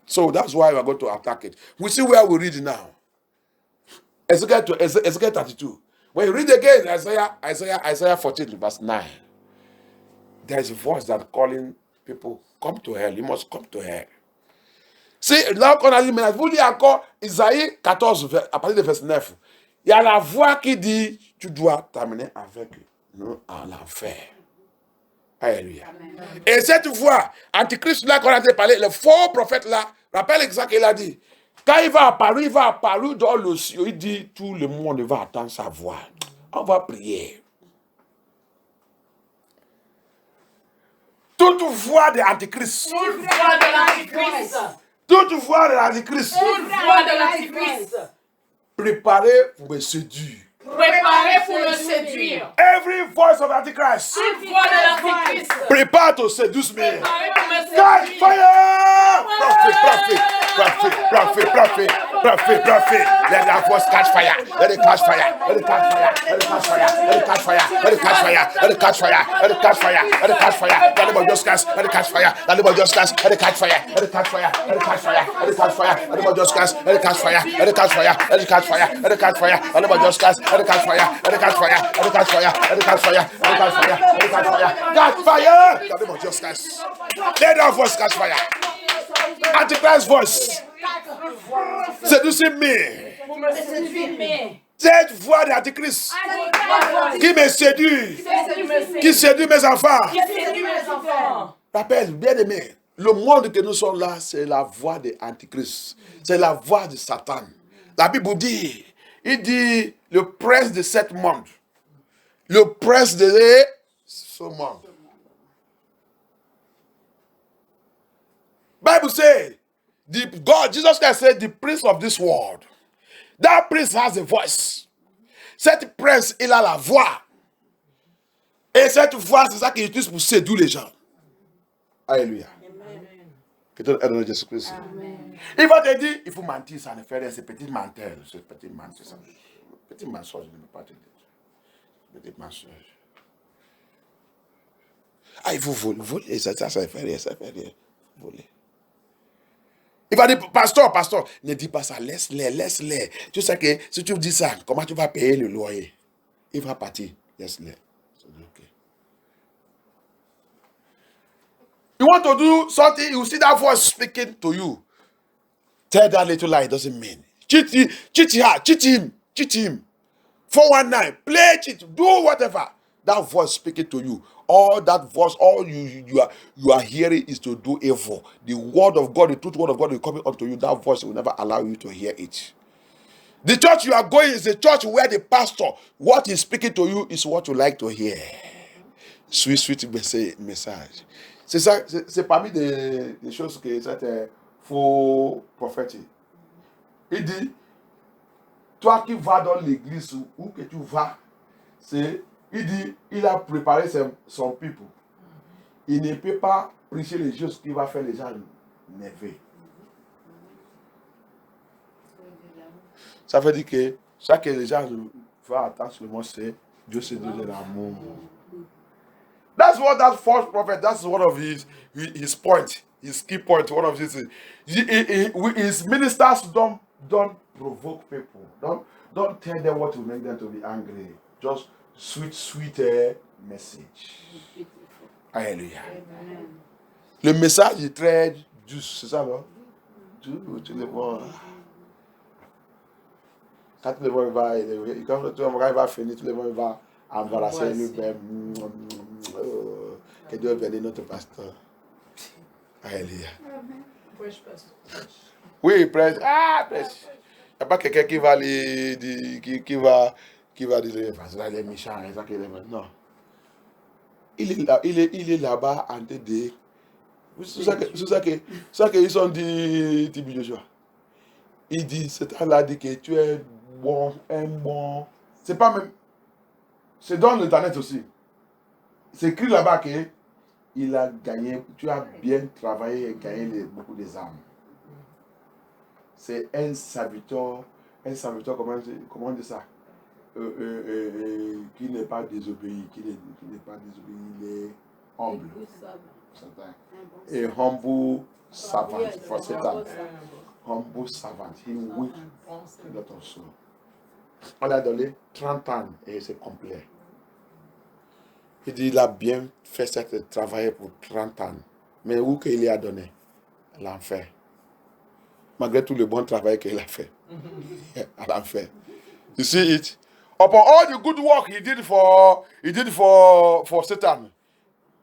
So that's why we are going to attack it. We see where we read now. Ezekiel 32. When you read again, Isaiah 14, verse 9. There is a voice that calling people, come to hell. You must come to hell. C'est là qu'on a dit, mais vous lisez encore Isaïe 14, à partir de verset 9. Il y a la voix qui dit, tu dois t'amener avec nous à l'enfer. Alléluia. Et cette voix, Antichrist là qu'on a parlé, le faux prophète là, rappelle exactement ce qu'il a dit. Quand il va apparaître dans le ciel, il dit, tout le monde va attendre sa voix. On va prier. Toute voix de l'Antichrist. Toute voix de l'Antichrist. Toute voix de l'Antichrist. Toute voix de l'Antichrist. Préparez pour me séduire. Préparez pour le séduire. Every voice of Antichrist. Toute voix de l'Antichrist. Prépare to seduce me. Préparez pour me Catch séduire. fire! Prophet. Let that voice catch fire. Let it catch fire. Let it catch fire. Let it catch fire. Let it catch fire. Let it catch fire. Let it catch fire. Let it catch fire. Let it catch fire. Let it just catch. Let it catch fire. Let it just catch. Let it catch fire. Let it catch fire. Let it catch fire. Let it catch fire. Let it just catch. Let it catch fire. Let it catch fire. Let it catch fire. Let it catch fire. Let it just catch. Let it catch fire. Let it catch fire. Let it catch fire. Let it catch fire. Let it catch fire. Let it catch fire. Catch fire. Let it just catch. Let that voice catch fire. Antichrist voice. Seducing me. Pour me séduire. Cette voix de l'Antichrist qui me séduit, qui séduit mes enfants. Qui séduit mes enfants. Rappelle, bien aimé, le monde que nous sommes là, c'est la voix de l'Antichrist. C'est la voix de Satan. La Bible dit, il dit, le prince de ce monde. Le prince de ce monde. Bible says, Jesus Christ said, the prince of this world. That prince has a voice. Cette prince, il a la voix. Et cette voix, c'est ça qu'il utilise pour séduire les gens. Alléluia. Que ton aide de Jésus-Christ. Il va te dire, il faut mentir, ça ne fait rien, c'est petit menteur. C'est petit menteur. Petit mensonge, je ne peux pas te dire. Petit mensonge. Ah, il faut voler, ça ne fait rien, ça ne fait rien. Voler. Il va dire, pasteur, ne dis pas ça, laisse-les. Tu sais que si tu dis ça, comment tu vas payer le loyer? Il va partir, laisse-les. Okay. You want to do something, you see that voice speaking to you. Tell that little lie, it doesn't mean. Cheat him. 419, play cheat, do whatever. That voice speaking to you. All that voice, all you are hearing is to do evil. The word of God, the truth word of God will come unto you. That voice will never allow you to hear it. The church you are going is a church where the pastor, what he's speaking to you is what you like to hear. Sweet message. C'est ça, c'est parmi des choses que c'est faux prophète. Il dit, toi qui vas dans l'église où que tu vas, il dit, il a préparé son peuple. Il ne peut pas prêcher les choses qui vont faire les gens nerveux. Ça veut dire que ça que les gens vont attendre seulement, c'est Dieu se donne l'amour. That's what that false prophet, that's one of his point, his key point, one of his his ministers don't provoke people. Don't tell them what will make them to be angry. Just sweet message. Alléluia. Le message est très juste, c'est ça, non? Tu le vois. Quand tu le vois, quand tu va finir, tu le vois, il va embrasser lui-même. Que Dieu bénisse notre pasteur. Alléluia. Oui, prêche. Ah, prêche. Il n'y a pas quelqu'un qui va dire, parce qu'il est méchant, non. Il est là-bas en train de. C'est ça qu'ils ont dit, Tibi Joshua. Il dit, cet homme-là dit que tu es un bon. C'est pas même. C'est dans l'internet aussi. C'est écrit là-bas qu'il a gagné, tu as bien travaillé et gagné beaucoup d'armes. C'est un serviteur, comment on dit ça? Qui n'est pas désobéi, il est humble. Et humble servant, for Satan. Humble servant, he will lot of soul. On l'a donné 30 ans et c'est complet. Il dit il a bien fait ce travail pour 30 ans. Mais où qu'il a donné? L'enfer. Malgré tout le bon travail qu'il a fait. À l'enfer. You see it? Upon all the good work he did for Satan,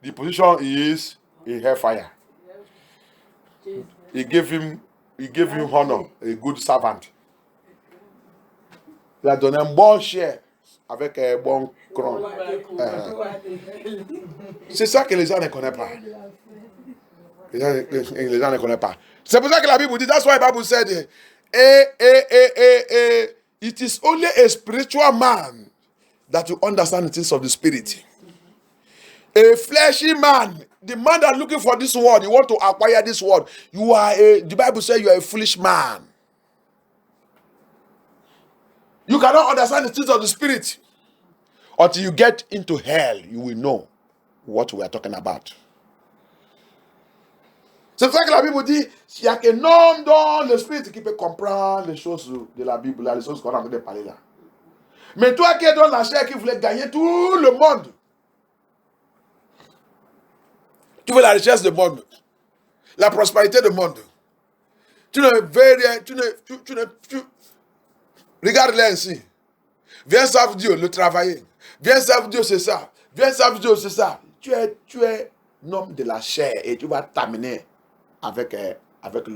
the position is in hellfire. He gave him he gave you honor, a good servant. Il a donné un bon chien avec un bon cron. C'est ça que les gens ne connaissent pas. Les gens ne connaissent pas. C'est pour ça que la Bible dit, that's why the Bible said, it is only a spiritual man that will understand the things of the spirit. A fleshy man, the man that looking for this word, you want to acquire this word, the Bible says you are a foolish man. You cannot understand the things of the spirit. Until you get into hell, you will know what we are talking about. C'est pour ça que la Bible dit, il y a qu'un homme dans le spirit qui peut comprendre les choses de la Bible, là, les choses qu'on est en train de parler là. Mais toi qui es dans la chair, qui voulais gagner tout le monde, tu veux la richesse du monde, la prospérité du monde. Tu ne veux rien, regarde-les ainsi. Viens servir Dieu, le travailler. Viens servir Dieu, c'est ça. Viens servir Dieu, c'est ça. Tu es un homme de la chair et tu vas t'amener avec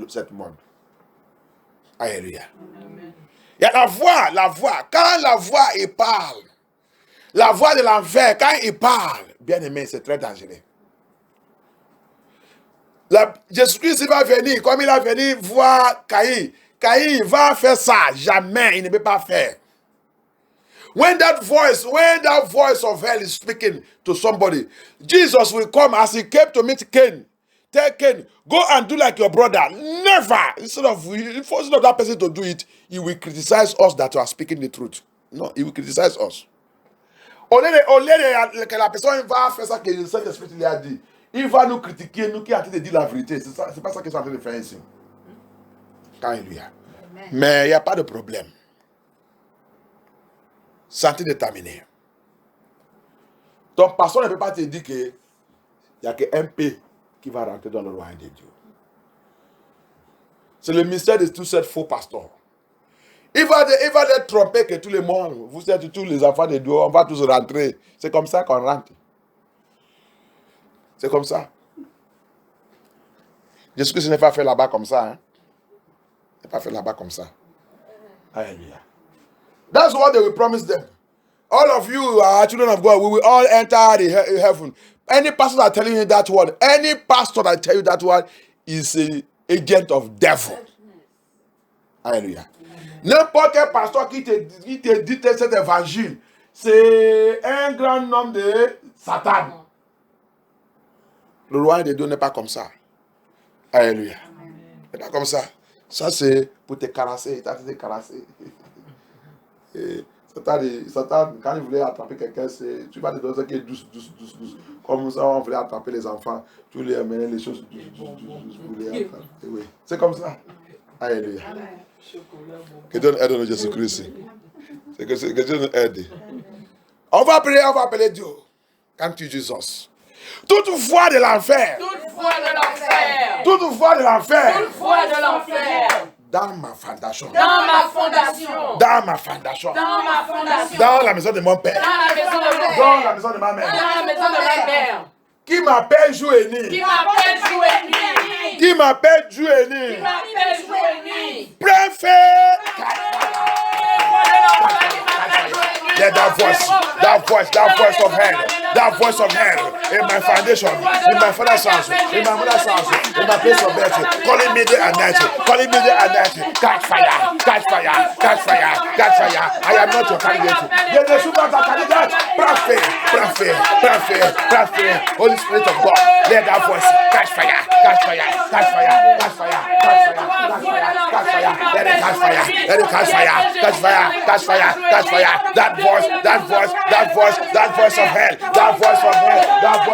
cet monde. Alléluia. Il y a la voix. Quand la voix, il parle. La voix de l'enfer, quand il parle, bien aimé, c'est très dangereux. Jésus-Christ il va venir, comme il a venu voir Caïn. Caïn va faire ça, jamais, il ne peut pas faire. When that voice of hell is speaking to somebody, Jesus will come as he came to meet Cain. Tell Cain, go and do like your brother. Never. Instead of that person to do it, he will criticize us that we are speaking the truth. No, he will criticize us. Au lieu que la personne va faire ça que le Saint-Esprit lui a dit, il va nous critiquer, nous qui a dit la vérité. C'est pas ça qu'ils sont en train de faire ici. Alléluia. Mais il n'y a pas de problème. Santé déterminée. Ton pasteur ne peut pas te dire qu'il n'y a qu'un P qui va rentrer dans le royaume de Dieu. C'est le mystère de tous ces faux pasteurs. Il va les tromper que tout le monde, vous êtes tous les enfants de Dieu, on va tous rentrer. C'est comme ça qu'on rentre. C'est comme ça. Jésus-Christ n'est pas fait là-bas comme ça. Hein? Il n'est pas fait là-bas comme ça. Alléluia. That's what they will promise them. All of you are children of God. We will all enter the heaven. Any pastor that telling you that word, any pastor that tell you that word is an agent of devil. Alléluia. N'importe quel pasteur qui te dit cet évangile, c'est un grand nom de Satan. Le royaume de Dieu n'est pas comme ça. Alléluia. n'est pas comme ça. Ça, c'est pour te caresser. Il te caresser. Satan, quand il voulait attraper quelqu'un, tu vas te donner ce qui est douce. Comme ça, on voulait attraper les enfants. Tu lui amenais les choses douces pour les attraper. Oui. C'est comme ça. Alléluia. Que Dieu nous aide dans Jésus-Christ. Que Dieu nous aide. On va appeler Dieu. Quand tu dis Jésus. Toute voix de l'enfer. Toute voix de l'enfer. Toute voix de l'enfer. Toute voix de l'enfer. Dans ma fondation. Dans ma fondation. Dans ma fondation. Dans ma fondation. Dans la maison de mon père. Dans la maison de mon père. Dans la maison de ma mère. Dans la maison de ma mère. Qui m'appelle Jouéni. Qui m'appelle Jouéni. Qui m'appelle Jouéni. Qui m'appelle Jouéni. Préfet. Let that voice of hell, in my foundation, in my father's house, in my mother's house, in my place of birth, calling me day and night, catch fire, catch fire, catch fire, catch fire. I am not your candidate. There's a super candidate. Prophet, Holy Spirit of God, let that voice catch fire, catch fire, catch fire, catch fire, catch fire, catch fire, let it catch fire, let it catch fire, catch fire, catch fire, catch fire. That voice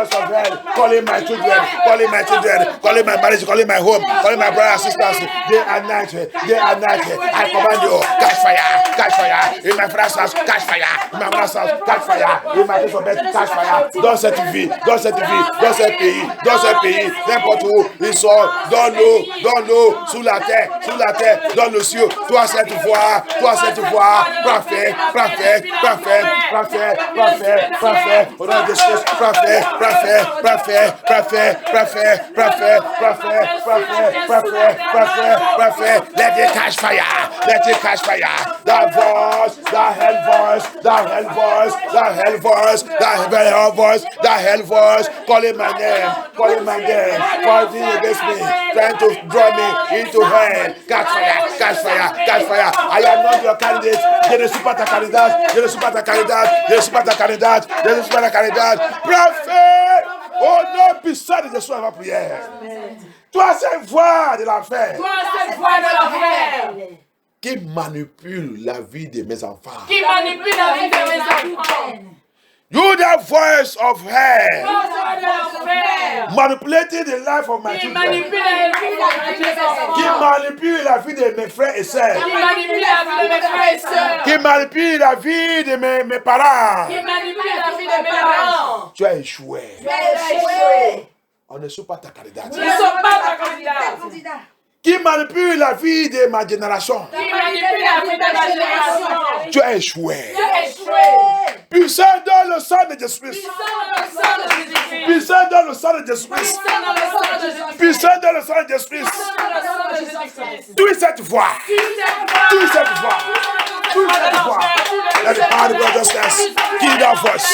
of hell, calling my children, calling my marriage, calling my home, calling my brothers and sisters, day and night, I command you, catch fire, in my father's house, catch fire, in my mother's house, catch fire, in my place of bed, catch fire, dans cette vie, dans ce pays, n'importe où, ils sont, dans l'eau, sous la terre, dans le ciel, toi cette voix, prophet, au nom de Jésus, prophet, Let it catch fire. Let it catch fire. That voice, that hell voice, that hell voice, that hell voice, that hell voice, that hell voice, calling my name, fighting against me, trying to draw me into hell. Catch fire, catch fire, catch fire. I am not your candidate. Je ne suis pas ta candidate. Je ne suis pas ta candidate. Je ne suis pas ta candidate. Je ne suis pas ta candidate. Prophète, au nom puissant de Jésus, ma prière. Toi, cette voix de l'enfer. Toi, cette voix de l'enfer. Qui manipule la vie de mes enfants. Qui manipule la vie de mes enfants. You the voice of hell. Toi, voix de l'enfer. Manipulating the life of my Qui children. manipule la vie de mes enfants. Qui manipule la vie de mes frères et sœurs. Qui manipule la vie de mes frères et sœurs. Qui manipule la vie de mes parents. Qui manipule la vie de mes parents. Tu as échoué. Tu as échoué. On ne suit pas ta candidate. Nous ne sommes pas ta candidate. Qui manipule la vie de ma génération. Qui manipule la vie de ma génération. Tu as échoué. Tu as échoué. Puissant dans le sang de Jésus-Christ. Puissant dans le sang de Puissant dans le sang de Jésus-Christ. Jésus-Christ. Puissant dans le Puissant dans le sang de Jésus-Christ. sang de Jésus-Christ. Puissant dans le sang de Jésus-Christ. Toute cette voix. Toute cette voix. Toute cette voix. Let the power of the blood just cast. Kill that voice.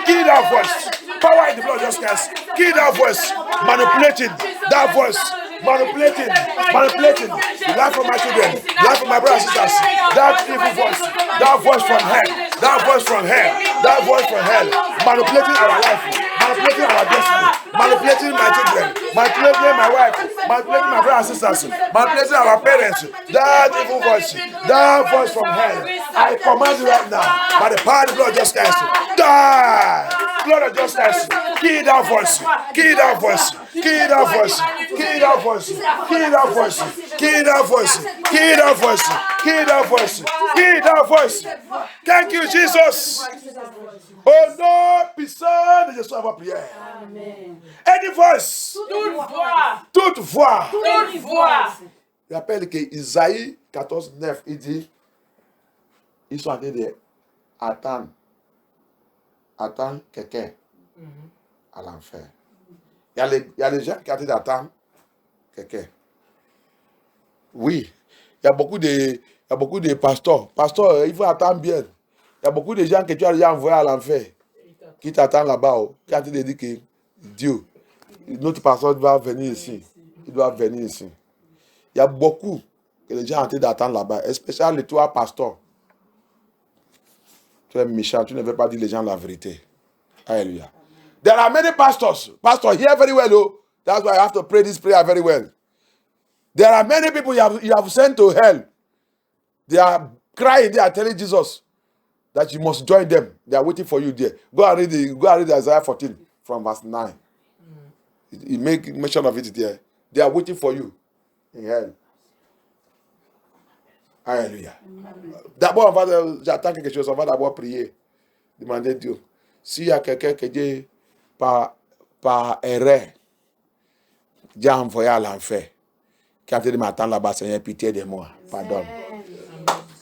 Kill that voice. Power in the blood just cast. Kill that voice. Manipulating that voice. Manipulating the life of my children, the life of my brothers and sisters. That evil voice, that voice from hell, that voice from hell, that voice from hell, manipulating our life, manipulating our destiny, manipulating my children, manipulating my wife, manipulating my brothers and sisters, manipulating our parents. That evil voice, that voice from hell, I command you right now, by the power of the blood just cast, die. Blood of justice, kill that voice, kill that voice, kill that voice, kill that voice, kill that voice, kill that voice, kill that voice, kill that voice, kill that voice. Thank you, Jesus. Oh non, puissant de Jésus à votre prière. Any voice, Toute voix, toute voix. toute voix. Il rappelle que Isaïe 14, 9, il dit, ils sont en train d'attendre quelqu'un à l'enfer. Il y a les gens qui ont d'attendre quelqu'un. Oui, il y a beaucoup de pasteurs. Pasteurs, il faut attendre bien. Il y a beaucoup de gens que tu as déjà envoyés à l'enfer qui t'attendent là-bas, qui ont dit que Dieu, notre pasteur va venir ici. Il doit venir ici. Il y a beaucoup que les gens ont d'attendre là-bas, especially toi, pasteur. Tu es méchant, tu ne veux pas dire les gens la vérité. Hallelujah. There are many pastors. Pastor, hear very well, oh. That's why I have to pray this prayer very well. There are many people you have sent to hell. They are crying, they are telling Jesus that you must join them. They are waiting for you there. Go and read Isaiah 14 from verse 9. He make mention of it there. They are waiting for you in hell. Alléluia. D'abord, j'attends quelque chose. On va d'abord prier. Demander Dieu. S'il y a quelqu'un que Dieu, par erreur, Dieu a envoyé à l'enfer, qui a dit de m'attendre là-bas, Seigneur, pitié de moi. Pardonne.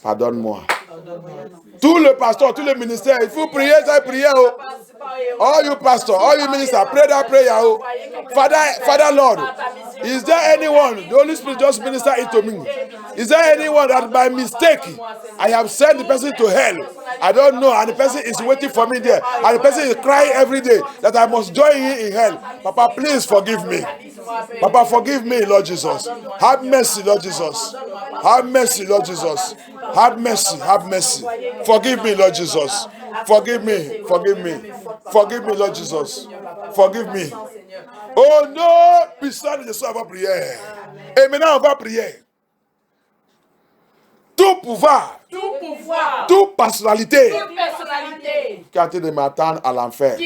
Pardonne-moi. Tout le pasteur, tout le ministère, il faut prier cette prière. Oh. All you pastor, all you minister, pray that prayer. Oh. Father Lord, is there anyone, the Holy Spirit just minister it to me. Is there anyone that by mistake I have sent the person to hell? I don't know, and the person is waiting for me there, and the person is crying every day that I must join him in hell. Papa, please forgive me. Papa, forgive me, Lord Jesus. Have mercy, Lord Jesus. Have mercy, Lord Jesus. Have mercy, have mercy. Forgive me, Lord Jesus. Forgive me, forgive me. Forgive me, Lord Jesus. Forgive me. Oh non, puissant de Jésus, on va prier. Et maintenant, on va prier. Tout pouvoir, toute personnalité, qui a été de m'attendre à l'enfer.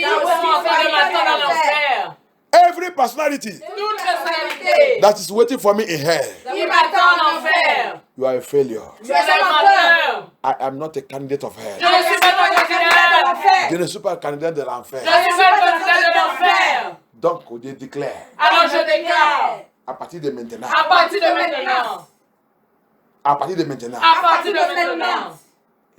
Every personality that is waiting for me in hell, you are a failure. I am not a candidate of hell. Je ne suis pas un candidat de l'enfer. Donc, on déclare. Alors je déclare. À partir de maintenant. À partir de maintenant. À partir de maintenant. À partir de maintenant.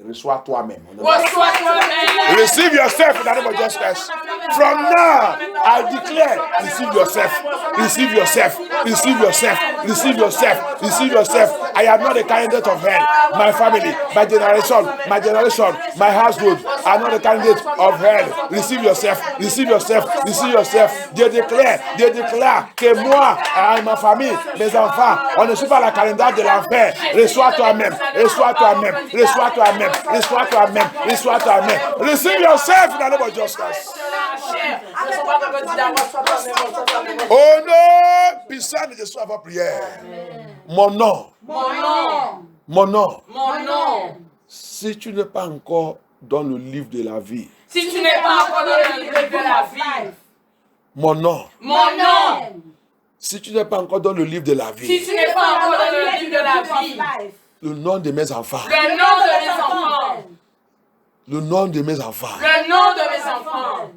Reçois toi-même. Reçois toi-même. Receive yourself in the name of Jesus Christ. From now, I declare, receive yourself. Receive yourself. Receive yourself. Receive yourself. Receive yourself. I am not a candidate of hell. My family, my generation, my household are not a candidate of hell. Receive yourself. Receive yourself. Receive yourself. Dieu déclare que moi, ma famille, mes enfants, on ne suit pas la calendrier de l'enfer. Reçois toi-même. Reçois toi-même. Reçois toi-même. Reçois toi-même. Reçois toi-même. Receive yourself in the name of Jesus Christ. Oh non, puissant de Jésus avant prière. Mon nom. Mon nom. Si tu n'es pas encore dans le livre de la vie. Si tu n'es pas encore dans le livre de la vie. Mon nom. Si tu n'es pas encore dans le livre de la vie. Si tu n'es pas encore dans le livre de la vie. Le nom de mes enfants. Le nom de mes enfants. Le nom de mes enfants. Le nom de mes enfants.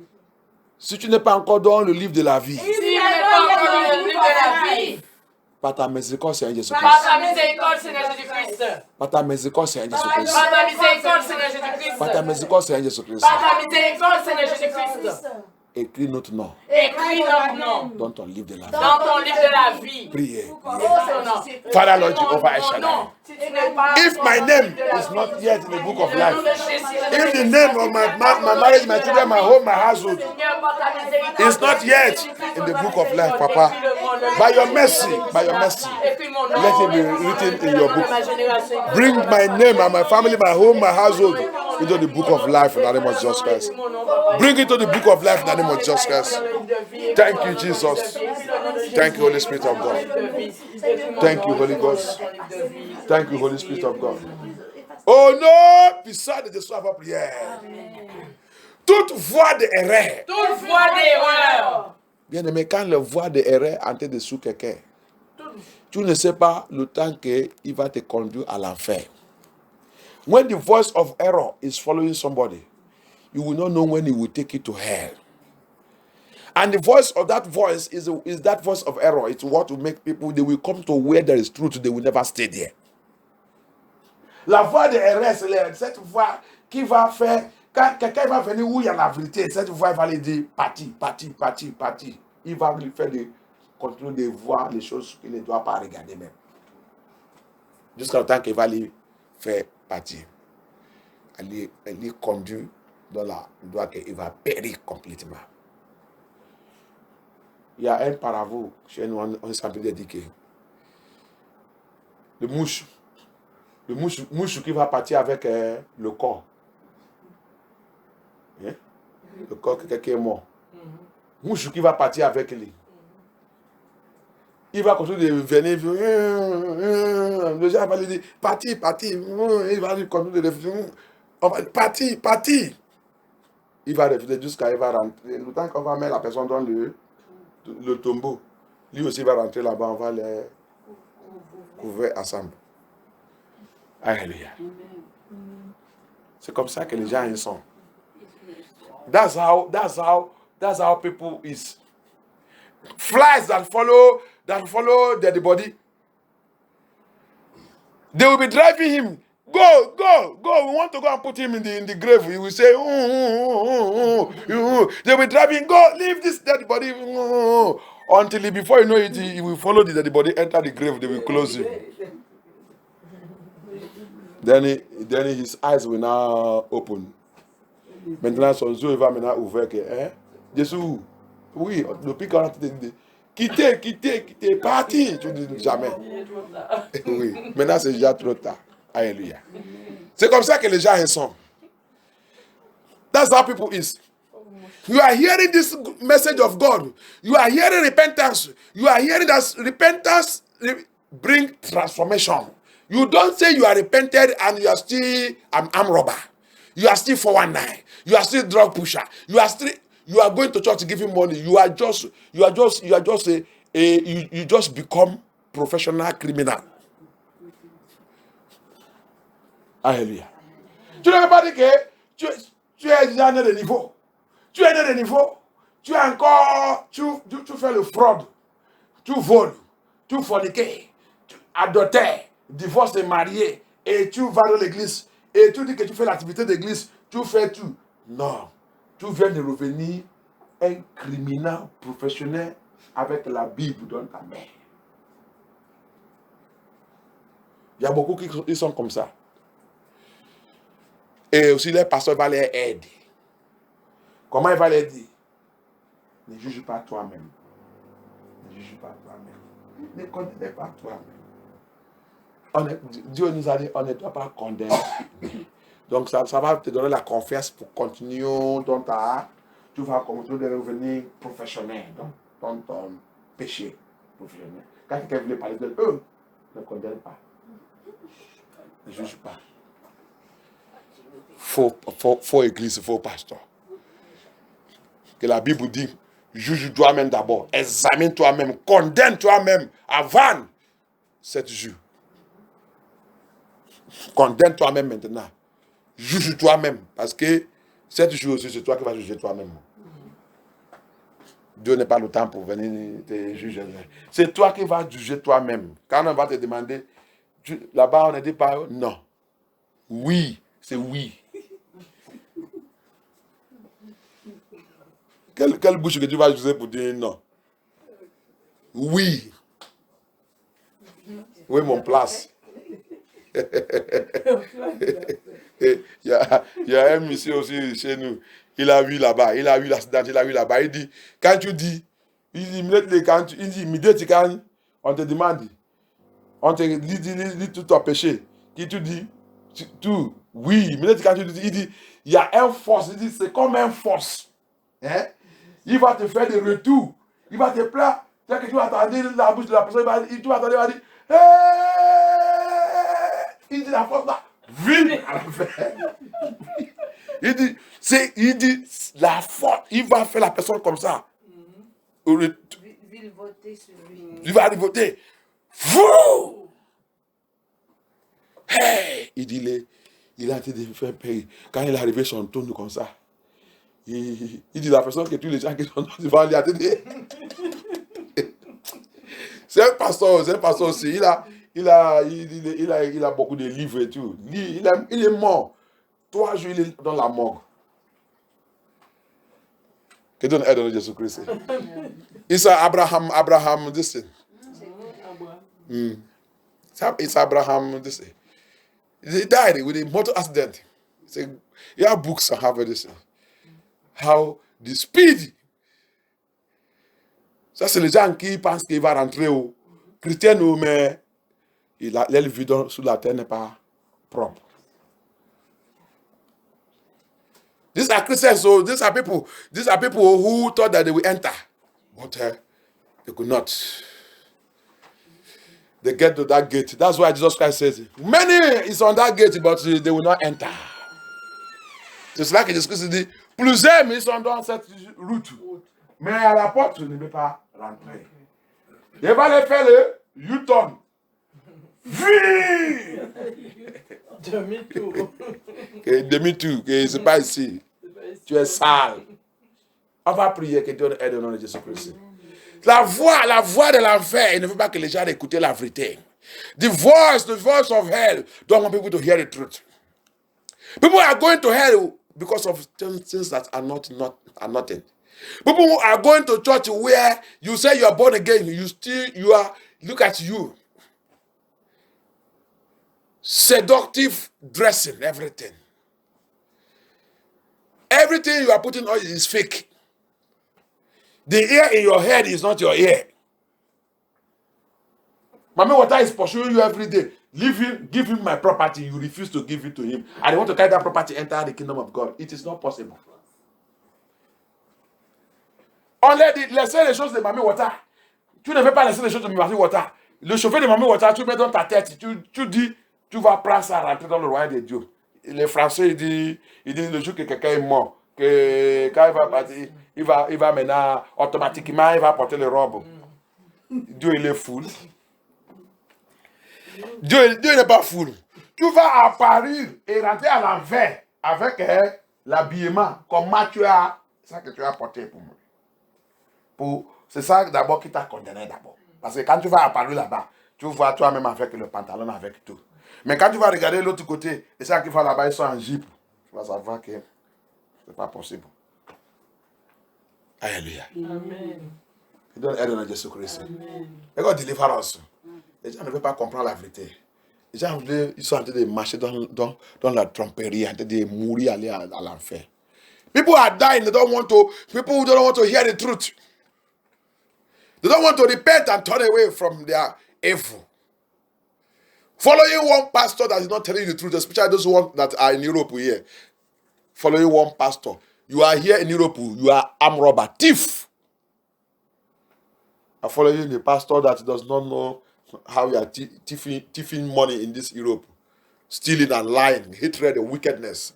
Si tu n'es pas encore dans le livre de la vie. Si tu n'es pas encore dans le livre de la vie. Par ta miséricorde, Seigneur Jésus-Christ. Par ta miséricorde, Seigneur Jésus-Christ. Par ta miséricorde, Seigneur Jésus-Christ. Par ta miséricorde, Seigneur Jésus-Christ. Par ta miséricorde, Seigneur Jésus-Christ. Par ta miséricorde, Seigneur Jésus-Christ. Écris notre nom. Écris notre nom. Dans ton livre de la vie. Dans ton livre de la vie. Priez. Father Lord Jehovah El Shaddai. If my name is not yet in the book of life, if the name of my marriage, my children, my home, my household is not yet in the book of life, Papa, by your mercy, let it be written in your book. Bring my name and my family, my home, my household into the book of life in the name of Jesus Christ. Bring it to the book of life in the name of Jesus Christ. Thank you, Jesus. Thank you, Holy Spirit of God. Thank you, Holy Ghost. Thank you, Holy Spirit of God. Oh non, puissant de Jésus avant prière. Toute voix d'erreur. Toute voix d'erreur. Bien aimé, quand la voix d'erreur entre dessous quelqu'un, tu ne sais pas le temps qu'il va te conduire à l'enfer. When the voice of error is following somebody, you will not know when it will take you to hell. And the voice of that voice is that voice of error. It's what will make people, they will come to where there is truth, they will never stay there. La voix de erreur, c'est cette voix qui va faire, quand quelqu'un va venir où il y a la vérité, cette voix va lui dire, parti. Il va lui faire continuer de voir les choses qu'il ne doit pas regarder même. Jusqu'à le temps qu'il va lui faire partir. Elle lui conduit dans la doigt qu'il va périr complètement. Il y a un paravo chez nous, on s'est dit que le mouche qui va partir avec le corps. Hein? Le corps que quelqu'un est mort. Mouche qui va partir avec lui. Il va continuer de venir. Le gens va lui dire parti. Il va lui continuer de venir. Parti. Il va refuser jusqu'à il va rentrer. Le temps qu'on va mettre la personne dans le tombeau, lui aussi va rentrer là-bas, on va les couvrir ensemble. Alléluia. C'est comme ça que les gens ils sont. That's how people is. Flies that follow the body. They will be driving him. Go. We want to go and put him in the grave. He will say, They will be driving, go, leave this dead body. Until before you know it, he will follow the dead body, enter the grave, they will close him. Then his eyes will now open. Maintenant, son yeux va maintenant ouvert que, Jésus, oui, depuis 40 ans, quittez, parti. Tu dis jamais. Oui, maintenant c'est déjà trop tard. Alléluia. C'est comme ça que les gens sont. That's how people is. You are hearing this message of God. You are hearing repentance. You are hearing that repentance bring transformation. You don't say you are repented and you are still an armed robber. You are still 419. You are still drug pusher. You are going to church to give him money. You just become professional criminal. Alléluia. Tu ne veux pas dire que tu es déjà né de niveau. Tu es né de niveau. Tu es encore, tu fais le fraude. Tu voles. Tu forniques. Tu adultères. Divorce et marié. Et tu vas dans l'église. et tu dis que tu fais l'activité d'église, tu fais tout. Non. Tu viens de revenir un criminel professionnel avec la Bible dans ta main. Il y a beaucoup qui sont comme ça. Et aussi, les pasteurs vont les aider. Comment il va les dire? Ne juge pas toi-même. Ne juge pas toi-même. Ne condamne pas toi-même. Dieu nous a dit, on ne doit pas condamner. Donc, ça va te donner la confiance pour continuer dans ta... Tu vas continuer de revenir professionnel dans ton péché professionnel. Quand quelqu'un voulait parler de eux, ne condamne pas. Ne juge pas. Faux église, faux pasteur. Que la Bible dit, juge toi-même d'abord, examine toi-même, condamne toi-même avant cette juge. Condamne toi-même maintenant. Juge toi-même, parce que cette juge aussi, c'est toi qui vas juger toi-même. Dieu n'est pas le temps pour venir te juger. C'est toi qui vas juger toi-même. Quand on va te demander, là-bas on ne dit pas non. Oui, c'est oui. Quelle bouche que tu vas utiliser pour dire non? Oui. Oui, mon place. Il y a un monsieur aussi chez nous. Il a vu là-bas. Il a vu l'accident. Il a vu là-bas. Il dit, quand tu dis, quand on te demande, on te dit tout ton péché, qui tu dis, tout, oui, quand tu dis, il dit, il y a un force. Il dit, c'est comme un force. Hein? Il va te faire des retours. Il va te plaindre. Dès que tu vas attendre la bouche de la personne, tu vas attendre, il va dire, il dit la force là, vite à la fin. Il dit, la force, il va faire la personne comme ça. Il va aller voter. Fou! Hey! Il dit, il a été de faire payer. Quand il est arrivé son tourne comme ça, il dit la personne que tous les gens qui sont devant lui a dit. C'est un pasteur aussi. Il a beaucoup de livres et tout. Il est mort. 3 jours, il est dans la mort. Que Dieu nous aide dans Jésus-Christ. It's Abraham, this thing. It's Abraham, this thing. He died with a motor accident. You have books on how this. How the speed. Ça, c'est les gens qui pensent qu'il va rentrer au chrétien, mais l'aile vue sous la terre n'est pas propre. These are Christians, so these are people who thought that they will enter, but they could not. They get to that gate. That's why Jesus Christ says, many is on that gate, but they will not enter. C'est cela que Jésus Christ dit, plusieurs ils sont dans cette route, mais à la porte, ne peut pas rentrer. Il va les faire le U-turn. Demi-tour. Demi-tour, que c'est pas ici. Tu es sale. On va prier que Dieu aide au nom de Jésus-Christ. La voix de l'enfer, il ne veut pas que les gens écoutent la vérité. The voice of hell, don't want people to hear the truth. People are going to hell because of things that are nothing. People who are going to church where you say you are born again, look at you. Seductive dressing, everything. Everything you are putting on is fake. The ear in your head is not your ear. Mommy Water is pursuing you every day. Give him my property. You refuse to give it to him. And they want to carry that property enter the kingdom of God. It is not possible. On laissez les choses de Mommy Water. Tu ne veux pas laisser les choses de Mommy Water. Le chauffeur de Mommy Water, tu mets dans ta tête. Tu dis, tu vas prendre ça, rentrer dans le royaume de Dieu. Les Français, ils disent le jour que quelqu'un est mort, que quand il va partir, il va maintenant, automatiquement, il va porter les robes. Dieu, il est fou. Dieu n'est pas fou. Tu vas apparaître et rentrer à l'envers avec l'habillement, comme tu as, c'est ça que tu as porté pour moi. C'est ça d'abord qui t'a condamné d'abord. Parce que quand tu vas apparaître là-bas, tu vois toi-même avec le pantalon, avec tout. Mais quand tu vas regarder l'autre côté, et ça qui va là-bas, ils sont en jeep, tu vas savoir que c'est pas possible. Alléluia. Amen. Il donne aide à Jésus-Christ. Et God deliverance. Les gens ne veulent pas comprendre la vérité. Les gens ils sont en train de marcher dans la tromperie, en train de mourir, aller à l'enfer. People are dying. People don't want to hear the truth. They don't want to repent and turn away from their evil. Following one pastor that is not telling you the truth, especially those that are in Europe here. Following one pastor. You are here in Europe, you are armed robber, thief. I following the pastor that does not know how you are thieving money in this Europe. Stealing and lying, hatred and wickedness.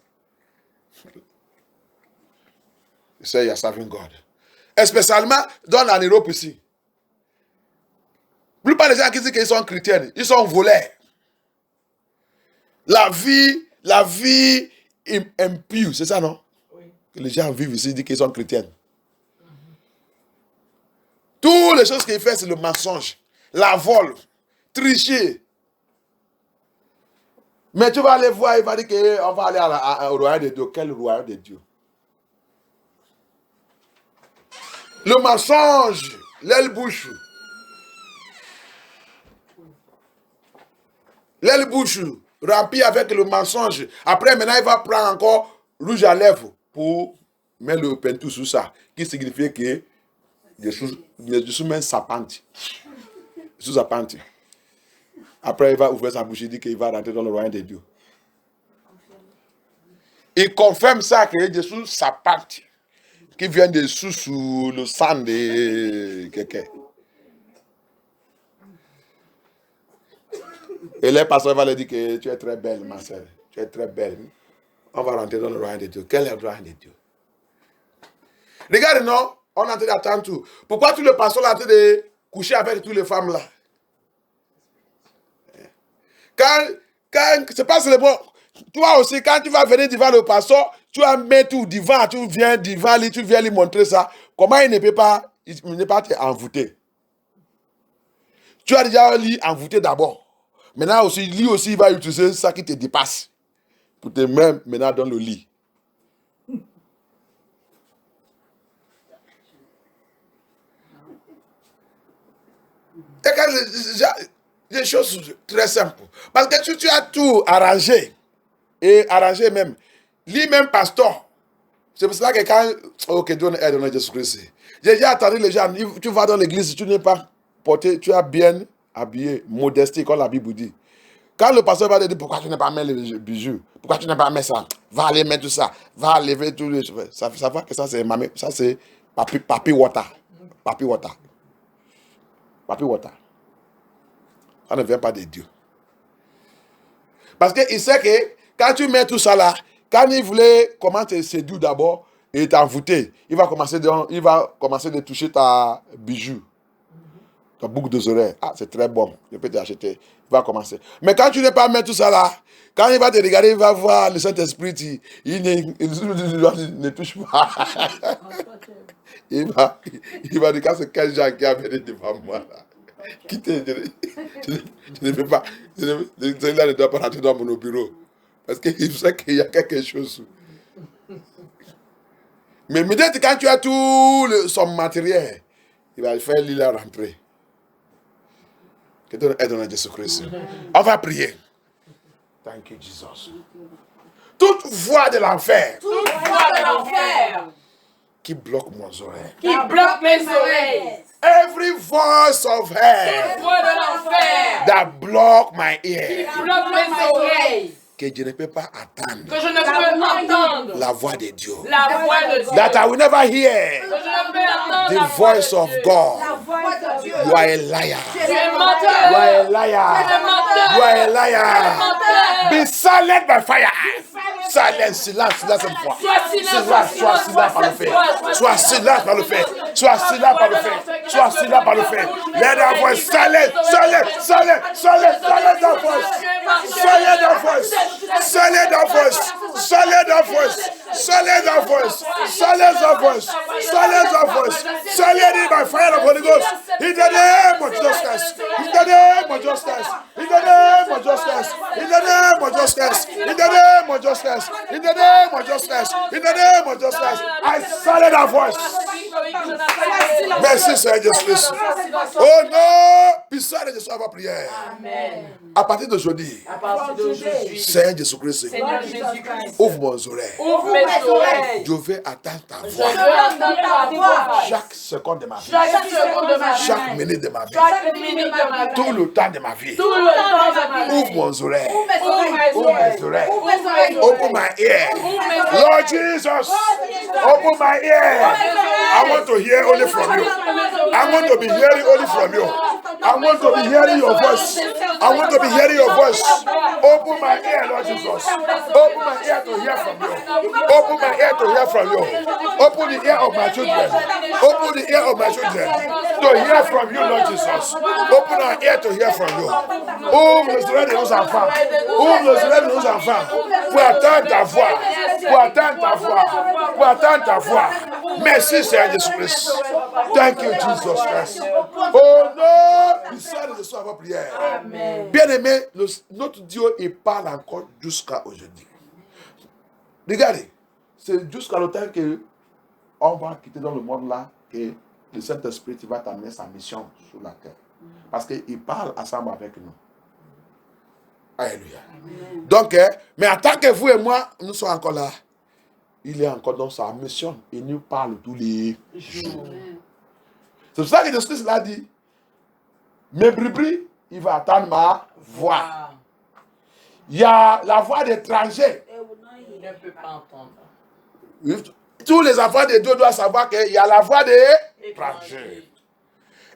You say you are serving God. Spécialement dans la Europe ici. La plupart des gens qui disent qu'ils sont chrétiens, ils sont voleurs. La vie impure, c'est ça, non? Oui. Que les gens vivent ici, ils disent qu'ils sont chrétiens. Toutes les choses qu'ils font, c'est le mensonge, la vol, tricher. Mais tu vas aller voir, il va dire qu'on va aller au royaume de Dieu. Quel royaume de Dieu? Le mensonge, l'aile bouche. L'aile bouche remplie avec le mensonge. Après, maintenant, il va prendre encore rouge à lèvres pour mettre le peinture sur ça. Qui signifie que je suis même sapante. Je suis sapante. Après, il va ouvrir sa bouche et dire qu'il va rentrer dans le royaume de Dieu. Il confirme ça que je suis sapante. Qui vient de sous le sang de quelqu'un. Et le pasteur va lui dire que tu es très belle, ma soeur. Tu es très belle. On va rentrer dans le royaume de Dieu. Quel est le royaume de Dieu? Regarde, non? On est en train d'attendre tout. Pourquoi tout le pasteur est en train de coucher avec toutes les femmes là? Quand c'est pas seulement. Toi aussi, quand tu vas venir devant le pasteur, tu vas mettre tout devant, tu viens lui montrer ça. Comment il ne peut pas t'envoûter? Tu as déjà lui envoûté d'abord. Maintenant aussi, lui aussi, il va utiliser ça qui te dépasse pour te mettre maintenant dans le lit. Des choses très simples. Parce que tu as tout arrangé. Et arrangé même. Lui-même, pasteur. C'est pour cela que quand. Ok, Dieu aide dans Jésus-Christ. J'ai déjà entendu les gens. Tu vas dans l'église, tu n'es pas porté, tu es bien habillé, modestie, comme la Bible dit. Quand le pasteur va te dire pourquoi tu n'as pas mis les bijoux, pourquoi tu n'as pas mis ça, va aller mettre tout ça, va lever tous les cheveux. Ça va que ça c'est papi water. Papi water. Papi water. Ça ne vient pas de Dieu. Parce qu'il sait que quand tu mets tout ça là, quand il voulait comment te séduire d'abord et t'envoûter, il va commencer de toucher ta bijou, ta boucle de oreilles. Ah, c'est très bon, je peux t'acheter. Il va commencer. Mais quand tu n'es pas mettre tout ça là, quand il va te regarder, il va voir le Saint-Esprit, il ne touche pas. il va dire quand c'est quel gens qui a venu devant moi là. Quittez, je ne peux pas. Celui-là ne doit pas rentrer dans mon bureau. Parce qu'il sait qu'il y a quelque chose. Mais peut-être quand tu as tout son matériel, il va faire lui la rentrer. Que Dieu aide dans Jésus-Christ. On va prier. Thank you, Jesus. Toute voix de l'enfer. Toute voix de l'enfer. Qui bloque mes oreilles. Qui bloque mes oreilles. Every voice of hell. Toute voix de l'enfer. That block my Qui ear. bloque mes oreilles. Que je ne peux pas attendre. Que je ne peux entendre. La voix de Dieu. La voix de Dieu. That I will never hear. Que je ne peux entendre The la voix voice de of Dieu. God. La voix de Dieu. You are a liar. Tu es You menteur. are a liar. You are a liar. Be silent by fire. Silence, silence cette fois. Sois silent par le fait. Sois silent par le fait. Sois silent par le fait. Sois silent par le fait. Let our voice silent, silent, silent, silent, silent our voice. Silent our voice. Silent our voice. Silent our voice. Silent our voice. Silent our voice. Silent our voice. Silent it by fire of Holy Ghost. In the name of Jesus Christ. In the name of Jesus Christ. In the name of justice. In the name of justice. In the name of justice. In the name of justice. In the name of justice. I silence that voice. Merci Seigneur Jésus-Christ. Oh non, puissant de Jésus à ma prière. Amen. À partir d'aujourd'hui, À partir d'aujourd'hui, Seigneur Jésus-Christ, Seigneur Jésus-Christ, ouvre mes oreilles. ouvre mes oreilles. Je vais attendre ta Je voix. veux entendre ta voix. Chaque seconde de ma vie. Chaque seconde de ma vie. Chaque minute de ma vie. Chaque minute de ma vie. Tout le temps de ma vie. Tout le temps de ma vie. Ouvre mes oreilles. Ouvre mes Ouvre mes oreilles. Ouvre mes oreilles. Open my ear. Ouvre mes oreilles. Lord Jesus, open my ear. I want to hear only from you. I want to be hearing only from you. I want to be hearing your voice. I want to be hearing your voice. Open my ear, Lord Jesus. Open my ear to hear from you. Open my ear to hear from you. Open the ear of my children. Open the ear of my children to hear from you, Lord Jesus. Open our ear to hear from you. Ouvre les oreilles de nos enfants. Ouvre les oreilles de nos enfants pour attendre ta voix. Pour attendre ta voix. Pour attendre ta voix. Merci, Seigneur Jésus-Christ. Thank you, Jesus Christ. Oh non, puissant de Jésus à votre prière. Bien-aimé, notre Dieu, il parle encore jusqu'à aujourd'hui. Regardez, c'est jusqu'à le temps que on va quitter dans le monde là que le Saint-Esprit va t'amener sa mission sur la terre. Parce qu'il parle ensemble avec nous. Alléluia. Donc, mais en tant que vous et moi, nous sommes encore là. Il est encore dans sa mission. Il nous parle tous les jours. C'est pour ça que Jésus-Christ l'a dit. Mes brebis, il va attendre ma voix. Il y a la voix d'étranger. Il ne peut pas entendre. Tous les enfants de Dieu doivent savoir qu'il y a la voix d'étranger.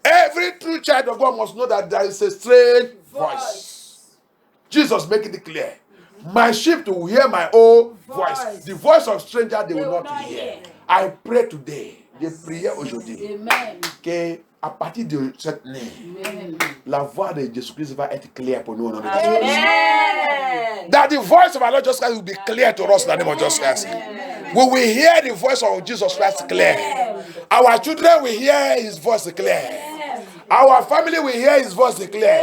Every true child of God must know that there is a strange voice. Jesus make it clear. My sheep will hear my own voice. The voice of stranger they will not hear. I pray today, je prie aujourd'hui, que à partir de cette nuit, la voix de Jésus-Christ va être claire pour nous au nom de Jésus. That the voice of our Lord Jesus Christ will be clear to us in the name of Jesus Christ. We will hear the voice of Jesus Christ clear. Our children will hear his voice clear. Our family will hear his voice clear.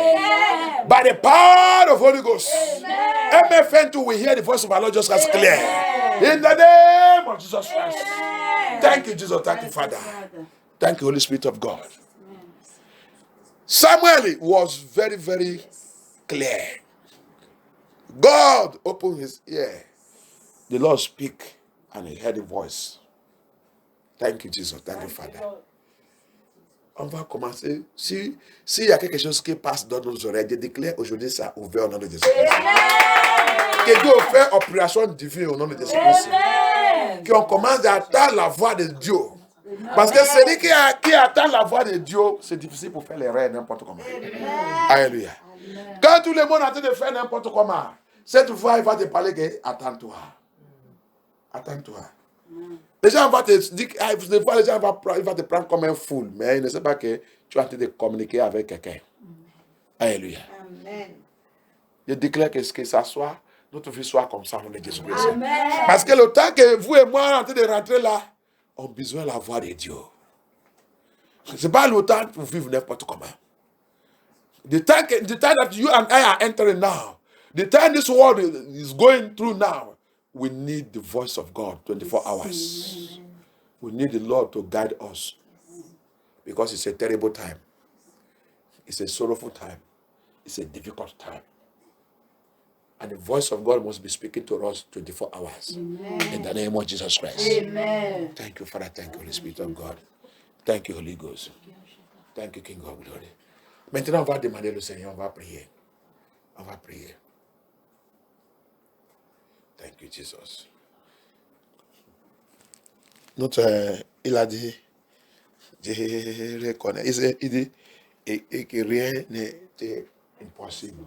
By the power of Holy Ghost. MFN too will hear the voice of our Lord Jesus Christ clear. In the name of Jesus Christ. Thank you, Jesus. Thank you, Father. Thank you, Holy Spirit of God. Samuel was very, very clear. God opened his ear. The Lord speak and he heard the voice. Thank you, Jesus. Thank you, Father. On va commencer. S'il y a quelque chose qui passe dans nos oreilles, je déclare aujourd'hui ça ouvert au nom de Jésus. Que Dieu fait opération divine au nom de Jésus. Qu'on commence à attendre la voix de Dieu. Parce que celui qui attend la voix de Dieu, c'est difficile pour faire les rêves n'importe comment. Alléluia. Quand tout le monde est en train de faire n'importe comment, cette fois, il va te parler que attends-toi. Attends-toi. Les gens vont te dire, des fois, les gens vont te prendre comme un fou, mais ils ne savent pas que tu es en train de communiquer avec quelqu'un. Alléluia. Amen. Je déclare que ça soit, notre vie soit comme ça, au nom de Jésus-Christ. Parce que le temps que vous et moi, en train de rentrer là, on a besoin de la voix de Dieu. Ce n'est pas le temps pour vivre n'importe comment. The time that you and I are entering now, the time this world is going through now, we need the voice of God 24 hours. We need the Lord to guide us. Because it's a terrible time. It's a sorrowful time. It's a difficult time. And the voice of God must be speaking to us 24 hours. Amen. In the name of Jesus Christ. Amen. Thank you, Father. Thank you, Holy Spirit of God. Thank you, Holy Ghost. Thank you, King of Glory. Maintenant, on va demander le Seigneur, on va prier. On va prier. Thank you, Jesus. Il a dit, je reconnais. Il dit, et que rien n'était impossible.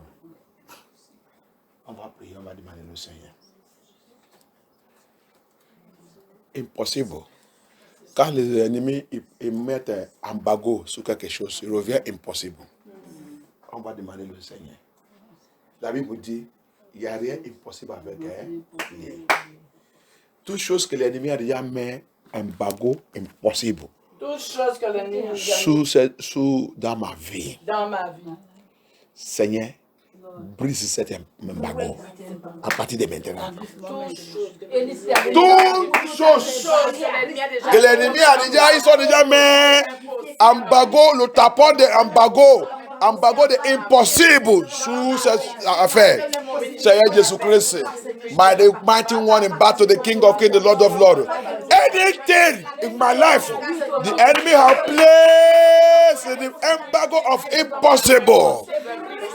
On va prier, on va demander le Seigneur. Impossible. Quand les ennemis ils mettent un embargo sur quelque chose, il revient impossible. On va demander le Seigneur. La Bible dit, il n'y a rien impossible avec Dieu. Toute chose que l'ennemi a déjà mis un embargo impossible. Toute chose que l'ennemi a déjà mis Dans ma vie. Dans ma vie. Seigneur, brise cet embargo à partir de maintenant. Toute chose que l'ennemi a déjà, ils sont déjà mis embargo, le tapon de embargo de impossible sous cette affaire. Seigneur Jésus-Christ, by the mighty one in battle, the King of Kings, the Lord of Lords. Anything in my life, the enemy has placed the embargo of impossible.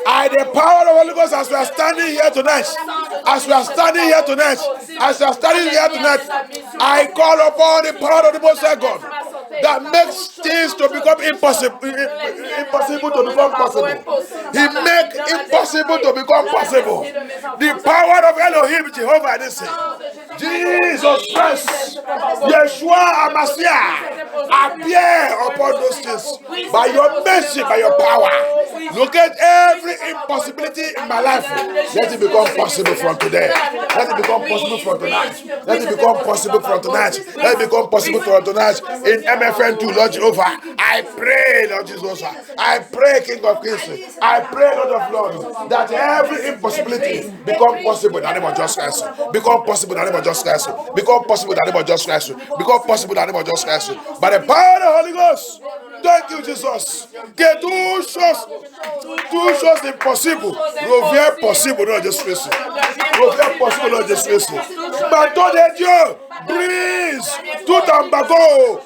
I, the power of the Holy Ghost, as we are standing here tonight, I call upon the power of the Most High God that makes things to become impossible to become possible. He makes impossible to become possible. The power of Elohim, Jehovah Nissi, Jesus Christ, Yeshua Amasiah, appear upon those things by your mercy, by your power. Look at every impossibility in my life. Let it become possible from today. Let it become possible from tonight. Let it become possible from tonight. Let it become possible from tonight. In MFN2, Lord Jehovah, I pray, Lord Jesus. I pray, King of Kings. I pray, Lord of Lords, that every impossibility become possible in the name of Jesus Christ. Become possible in the name of Jesus Christ. Become possible in the name of Jesus Christ. Become possible in the name of Jesus Christ. By the power of the Holy Ghost. Thank you, Jesus. Que tout chose impossible revient possible dans Jésus-Christ. Revient possible dans Jésus-Christ. Bateau de Dieu, brise tout embargo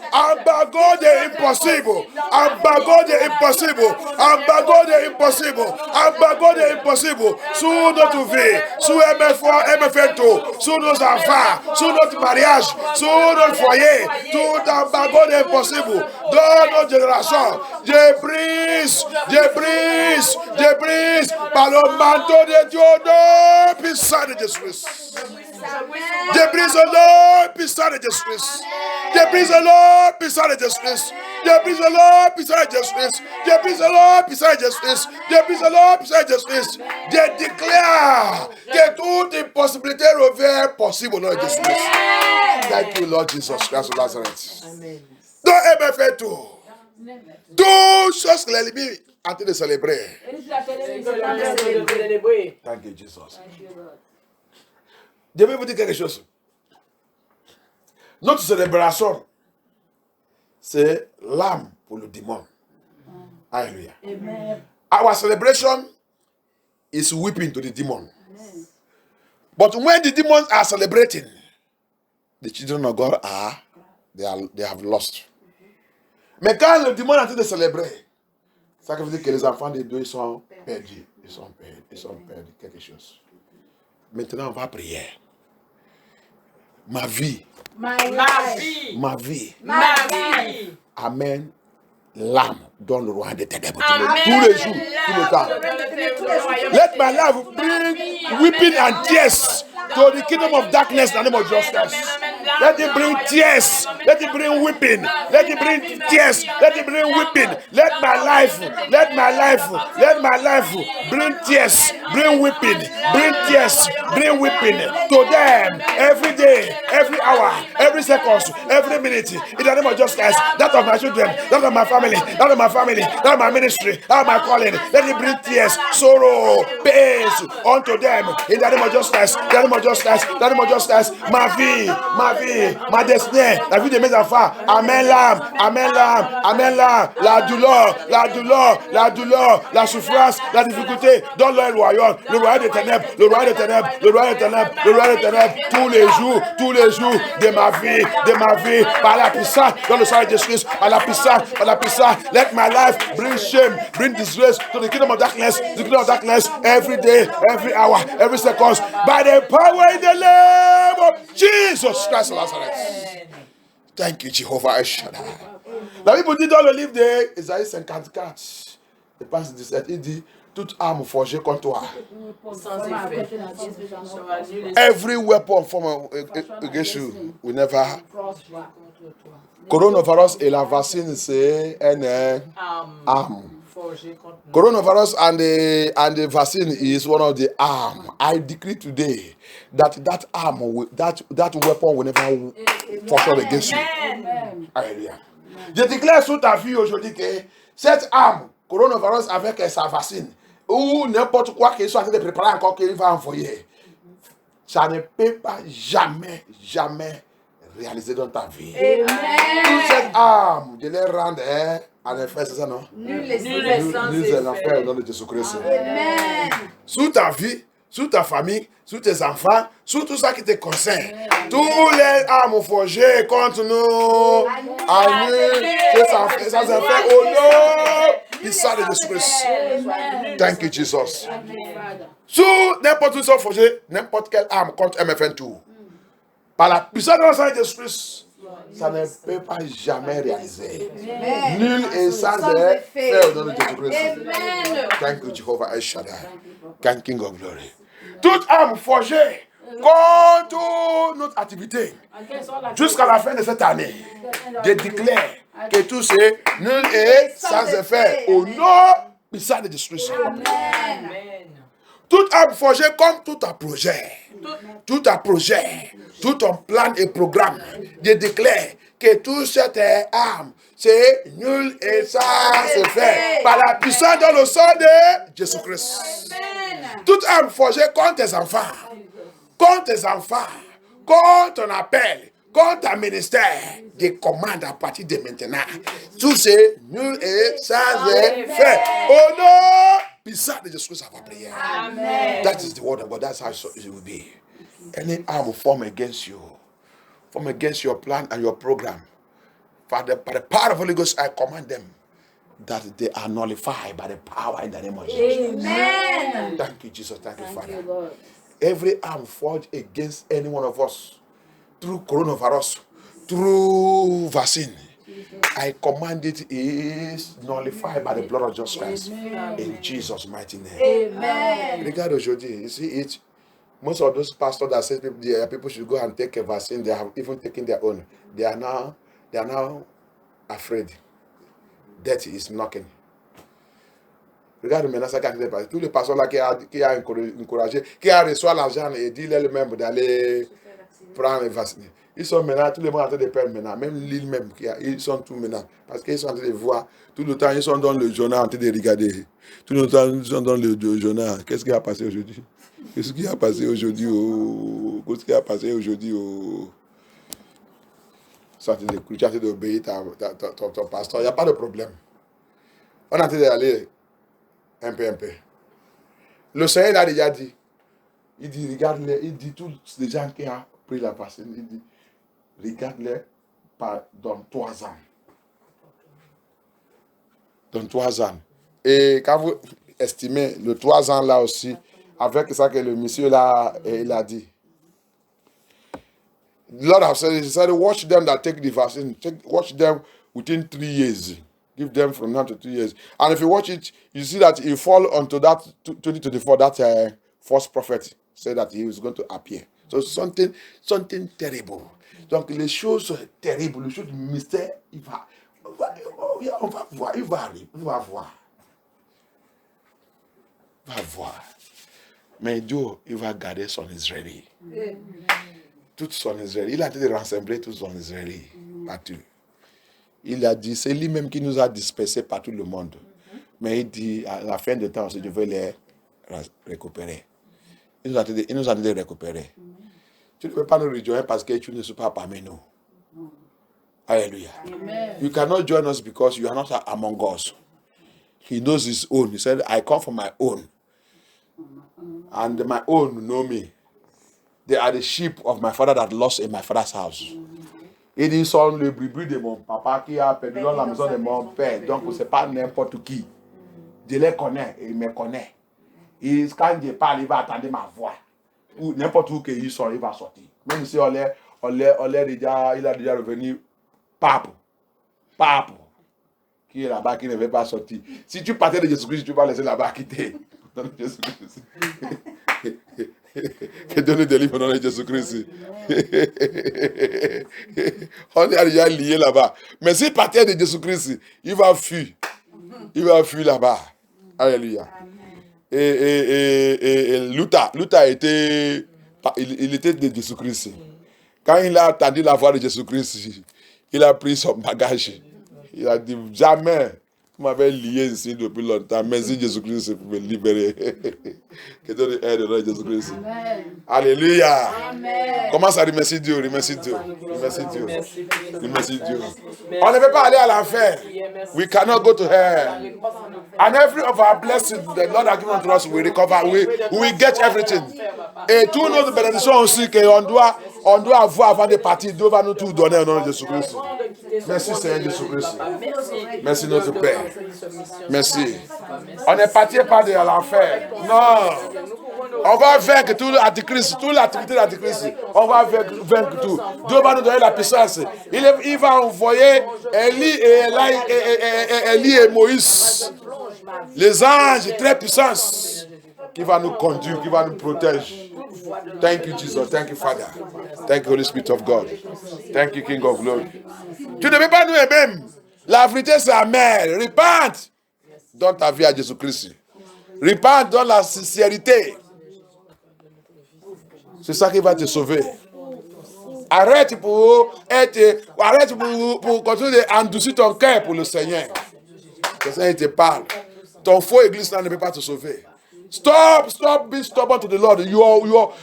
de impossible. Embargo de impossible. Embargo de impossible. Embargo de impossible. Sur notre vie, sur MF2, sur nos enfants, sur notre mariage, sur notre foyer. Tout embargo de impossible. Dans notre génération, je brise par le manteau de Dieu, de puissant de Jésus-Christ. Je brise le nom puissant de Jésus-Christ. Je brise le nom puissant de Jésus-Christ. Je brise le nom puissant de Jésus-Christ. Je brise le nom puissant de Jésus-Christ. Je brise le nom puissant de Jésus-Christ. Je déclare que toute impossibilité revient possible au nom de Jésus-Christ. Thank you, Lord Jesus Christ of Nazareth. Donc, elle fait tout. Toutes choses que l'ennemi est en train de célébrer. Thank you, Jesus. Je vais vous dire quelque chose. Notre célébration, c'est l'âme pour le démon. Alléluia. Our celebration is weeping to the demon. But when the demons are celebrating, the children of God they have lost. Mais quand le démon est en train de célébrer, ça veut dire que les enfants des deux ils sont perdus. Ils sont perdus quelque chose. Maintenant, on va prier. Ma vie. Amen. L'âme donne le roi des ténèbres. Tous les jours, tout le temps. Let my life bring weeping and tears to the kingdom of darkness in the name of Jesus Christ. Let it bring tears. Let it bring weeping. Let it bring tears. Let it bring weeping. Let my life bring tears, bring weeping, bring tears, bring weeping to them every day, every hour, every second, every minute. In the name of Jesus Christ, that of my children, that of my family, that of my ministry, that of my calling. Let it bring tears, sorrow, pain unto them. In the name of Jesus Christ, in the name of Jesus Christ, in the name of Jesus Christ, ma vie, ma destinée, la vie de mes enfants. Amen l'âme, la douleur, la souffrance, la difficulté, dans le royaume des ténèbres, le royaume des ténèbres, tous les jours de ma vie, par la puissance, dans le sang de Jésus-Christ, par la puissance, let my life bring shame, bring disgrace to the kingdom of darkness, every day, every hour, every second, by the power in the name of Jesus Christ of Nazareth. Thank you, Jehovah Shaddai. La Bible dit dans le livre d'Ésaïe 54, le passage 17, il dit, toute arme forgée contre toi. Every weapon formed against you will never. Coronavirus et la vaccine, c'est une arme. Coronavirus and the vaccine is one of the arm. I decree today that arm, that weapon will never function against you. Alléluia. Je déclare sur ta vie aujourd'hui que cette arme, coronavirus avec sa vaccine, ou n'importe quoi qu'il soit en train de préparer encore qu'il va envoyer, ça ne peut pas jamais réaliser dans ta vie. Toute cette âme de les rendre en effet, c'est ça, non? Nul est sans effet au nom de Jésus-Christ. Sur ta vie, sur ta famille, sur tes enfants, sur tout ça qui te concerne. Tous les âmes forgées contre nous, annulent sans effet au nom puissant de Jésus-Christ. Thank you, Jesus. Sur n'importe où sont forgés, n'importe quelle âme contre MFN tout. Par la puissance de sang de Jésus-Christ, ça ne peut pas jamais réaliser. Nul et sans effet au nom de Jésus-Christ. Thank you, Jehovah El Shaddai. Thank King of Glory. Toute âme forgée contre notre activité jusqu'à la fin de cette année, je déclare que tout c'est nul et sans effet au nom puissant de Jésus-Christ. Toute âme forgée comme tout un projet, tout ton plan et programme, je déclare que toute cette âme, c'est nul et sans effet par la puissance dans le sang de Jésus-Christ. Toute âme forgée contre tes enfants, contre ton appel, contre ton ministère, des commandes à partir de maintenant. Tout c'est nul et sans effet. Au nom puissant de Jésus-Christ, ça va prier. Amen. That is the word of God. That's how it will be. Any arm formed against you, formed against your plan and your program, by the power of the Holy Ghost, I command them that they are nullified by the power in the name of Jesus. Amen. Thank you, Jesus. Thank you, Father. Thank you, Lord. Every arm forged against any one of us through coronavirus, through vaccine, I command it is nullified by the blood of Jesus Christ. In Jesus' mighty name. Amen. Regard aujourd'hui, you see it. Most of those pastors that say people should go and take a vaccine, they have even taken their own. They are now afraid. Death is knocking. Regarde maintenant ça quand tous les pasteurs là qui a encouragé, qui a reçu l'argent et dit lui-même d'aller prendre le vaccin. Ils sont maintenant, tous les monde en train de perdre maintenant, même l'île même, ils sont tous maintenant, parce qu'ils sont en train de voir, tout le temps ils sont dans le journal en train de regarder, tout le temps ils sont dans le journal, qu'est-ce qui a passé aujourd'hui? Qu'est-ce qui a passé aujourd'hui? Qu'est-ce qui a passé aujourd'hui? Ça te découle, tu as d'obéir ton pasteur, il n'y a pas de problème. On est en train d'aller un peu. Le Seigneur a déjà dit, il dit, regarde-les, il dit tous les gens qui ont pris la vaccine, il dit, regarde-les dans 3 ans. Dans 3 ans. Et quand vous estimez le 3 ans là aussi, avec ça que le monsieur là, il a dit. Lord has said, he said, watch them that take the vaccine, watch them within 3 years. Give them from now to 2 years. And if you watch it, you see that he fall onto that 2024, that false prophet said that he was going to appear. So something terrible. Donc les choses terribles, les choses mystères, on va voir, il va arriver, on va voir. Va voir. Mais Dieu, il va garder son Israël. Tout son Israël. Il a été de rassembler tout son Israël partout. Il a dit, c'est lui-même qui nous a dispersés par tout le monde. Mais il dit, à la fin du temps, je vais les récupérer. Il nous a dit de récupérer. Tu ne peux pas nous rejoindre parce que tu ne suis pas parmi nous. Hallelujah. Amen. You cannot join us because you are not among us. He knows his own. He said, I come from my own. And my own know me. They are the sheep of my father that lost in my father's house. Ils disent, sont le brebis de mon papa qui a perdu dans la maison de mon père. Donc, ce n'est pas n'importe qui. Je les connais et il me connaît. Et quand je parle, il va attendre ma voix. Ou n'importe où qu'ils sont, il va sortir. Même si il a déjà revenu pape, qui est là-bas, qui ne veut pas sortir. Si tu partais de Jésus-Christ, tu vas laisser là-bas quitter. Jésus-Christ. Que Dieu nous délivre au nom de Jésus-Christ. On est déjà lié là-bas. Mais s'il partait de Jésus-Christ, il va fuir. Il va fuir là-bas. Alléluia. Et Luther était, il était de Jésus-Christ. Quand il a entendu la voix de Jésus-Christ, il a pris son bagage. Il a dit, jamais Vous m'avez lié ici depuis longtemps. Merci Jésus-Christ pour me libérer. Que Dieu aide au nom de Jésus-Christ. Alléluia. Amen. Commence à remercier Dieu, remercier Dieu, remercier Dieu, remercier Dieu. On ne peut pas aller à l'enfer. We cannot go to hell. And every of our blessings the Lord has given to us, we recover, we will get everything. Et tous nos bénédictions aussi qu'on doit avoir avant de partir, Dieu va nous tout donner au nom de Jésus-Christ. Merci Seigneur Jésus-Christ. Merci notre Père. Merci. On n'est parti pas de l'enfer. Non. On va vaincre tout l'antichrist, toute l'activité de l'antichrist. On va vaincre tout. Dieu va nous donner la puissance. Il va envoyer Élie et Moïse, les anges très puissants, qui va nous conduire, qui va nous protéger. Thank you, Jesus. Thank you, Father. Thank you, Holy Spirit of God. Thank you, King of Glory. Tu ne peux pas nous aimer. La vérité, c'est amer. Repente. Donne ta vie à Jésus-Christ. Repente, donne la sincérité. C'est ça qui va te sauver. Arrête pour continuer d'endurcir ton cœur pour le Seigneur. Le Seigneur te parle. Ton faux église là ne peut pas te sauver. Stop being stubborn to the Lord. Your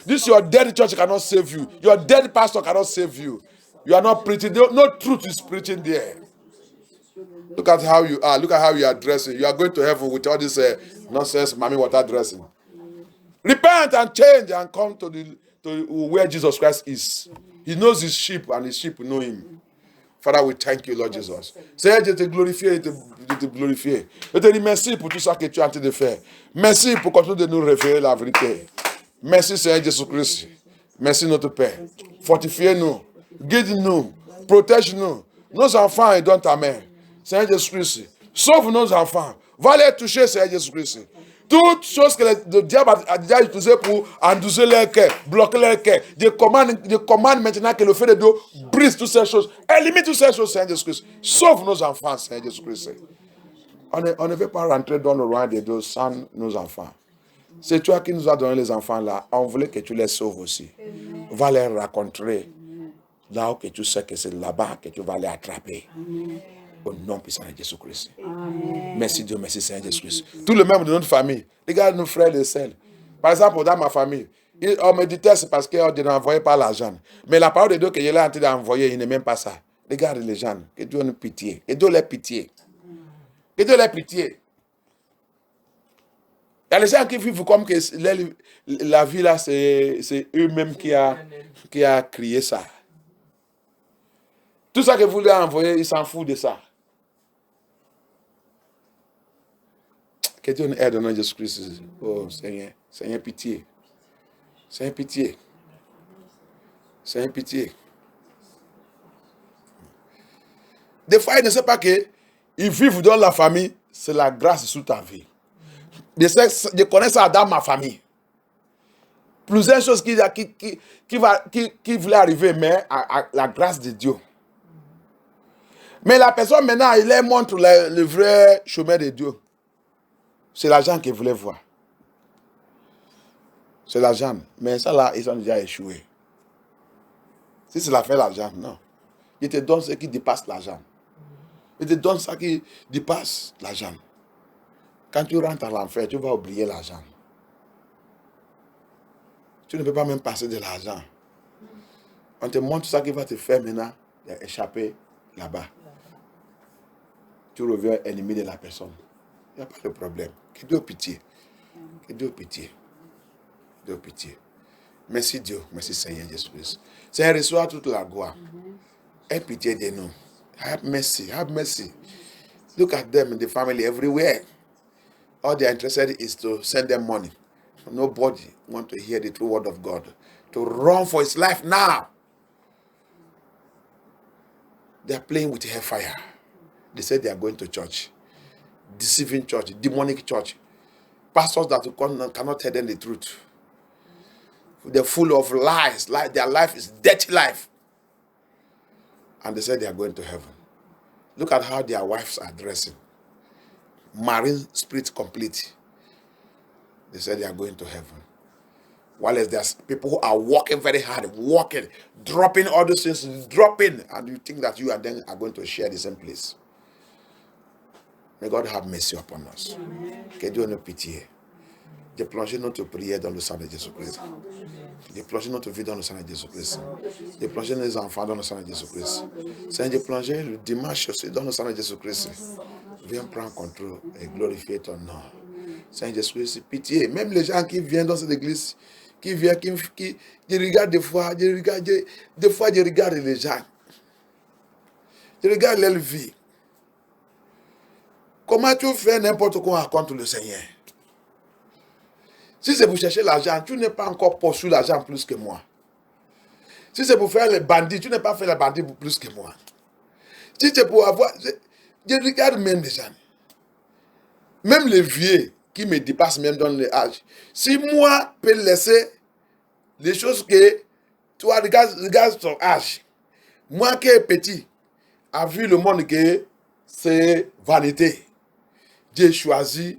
dead church cannot save you. Your dead pastor cannot save you. You are not preaching. No truth is preaching there. Look at how you are. Look at how you are dressing. You are going to heaven with all this nonsense, mommy water dressing. Repent and change and come to where Jesus Christ is. He knows his sheep and his sheep know him. Father, we thank you, Lord Jesus. Seigneur, je te glorifie et te glorifier. Je te dis merci pour tout ça que tu es en train de faire. Merci pour continuer de nous révéler la vérité. Merci, Seigneur Jésus-Christ. Merci, notre Père. Fortifie-nous, guide-nous, protège-nous. Nos enfants est dans ta main. Seigneur Jésus-Christ, sauve nos enfants. Va les toucher, Seigneur Jésus-Christ. Toutes choses que le diable a déjà utilisées pour endurcir leur cœur, bloquer leur cœur. Dieu commande maintenant que le feu de Dieu brise toutes ces choses. Élimine toutes ces choses, Seigneur Jésus-Christ. Sauve nos enfants, Seigneur Jésus-Christ. On ne veut pas rentrer dans le royaume de Dieu sans nos enfants. C'est toi qui nous as donné les enfants là. On voulait que tu les sauves aussi. Va les rencontrer là où que tu sais que c'est là-bas que tu vas les attraper. Au nom puissant de Jésus-Christ. Merci Dieu, merci Seigneur Jésus-Christ. Tout le même de notre famille. Regarde nos frères et sœurs. Par exemple, dans ma famille, on me déteste parce qu'on ne n'envoyait pas l'argent. Mais la parole de Dieu que je l'ai en train d'envoyer, il n'est même pas ça. Regarde les gens. Que Dieu nous pitié. Que Dieu les pitié. Que Dieu les pitié. Il y a les gens qui vivent comme que la vie là, c'est eux-mêmes qui a créé ça. Tout ça que vous lui envoyez, ils s'en foutent de ça. Que Dieu nous aide au nom de Jésus-Christ. Oh Seigneur, Seigneur pitié. Seigneur pitié. Seigneur pitié. Des fois, ils ne savent pas qu'ils vivent dans la famille, c'est la grâce sous ta vie. Je connais ça dans ma famille. Plusieurs choses qui voulaient arriver, mais à la grâce de Dieu. Mais la personne maintenant, il leur montre le vrai chemin de Dieu. C'est l'argent qu'il voulait voir. C'est l'argent. Mais ça là, ils ont déjà échoué. Si c'est l'affaire l'argent, non. Il te donne ce qui dépasse l'argent. Il te donne ce qui dépasse l'argent. Quand tu rentres à l'enfer, tu vas oublier l'argent. Tu ne peux pas même passer de l'argent. On te montre ça qui va te faire maintenant échapper là-bas. Tu reviens ennemi de la personne. Il n'y a pas de problème. Que Dieu pitié. Que Dieu pitié. Dieu pitié. Merci Dieu. Merci Seigneur Jésus-Christ. Seigneur, reçois toute la gloire. Aie pitié de nous. Have mercy. Have mercy. Look at them in the family everywhere. All they are interested is to send them money. Nobody wants to hear the true word of God. To run for his life now. They are playing with hellfire. They said they are going to church. Deceiving church, demonic church. Pastors that cannot tell them the truth. They're full of lies. Their life is dirty life. And they said they are going to heaven. Look at how their wives are dressing. Marine spirit complete. They said they are going to heaven. While there's people who are working very hard, dropping all those things, dropping, and you think that you and them are going to share the same place. May God have mercy upon us. Que Dieu nous pitié. De plonger notre prière dans le sang de Jésus-Christ. De plonger notre vie dans le sang de Jésus-Christ. De plonger nos enfants dans le sang de Jésus-Christ. Seigneur, de plonger le dimanche aussi dans le sang de Jésus-Christ. Viens prendre contrôle et glorifier ton nom. Seigneur Jésus-Christ, pitié. Même les gens qui viennent dans cette église, qui viennent, je regarde des fois, je regarde les gens. Je regarde leur vie. Comment tu fais n'importe quoi contre le Seigneur? Si c'est pour chercher l'argent, tu n'es pas encore poursuivi l'argent plus que moi. Si c'est pour faire les bandits, tu n'es pas fait les bandits plus que moi. Si c'est pour avoir... Je regarde même les gens. Même les vieux qui me dépassent même dans l'âge. Si moi, je peux laisser les choses que... Toi, regarde ton âge. Moi qui est petit, a vu le monde que c'est vanité. J'ai choisi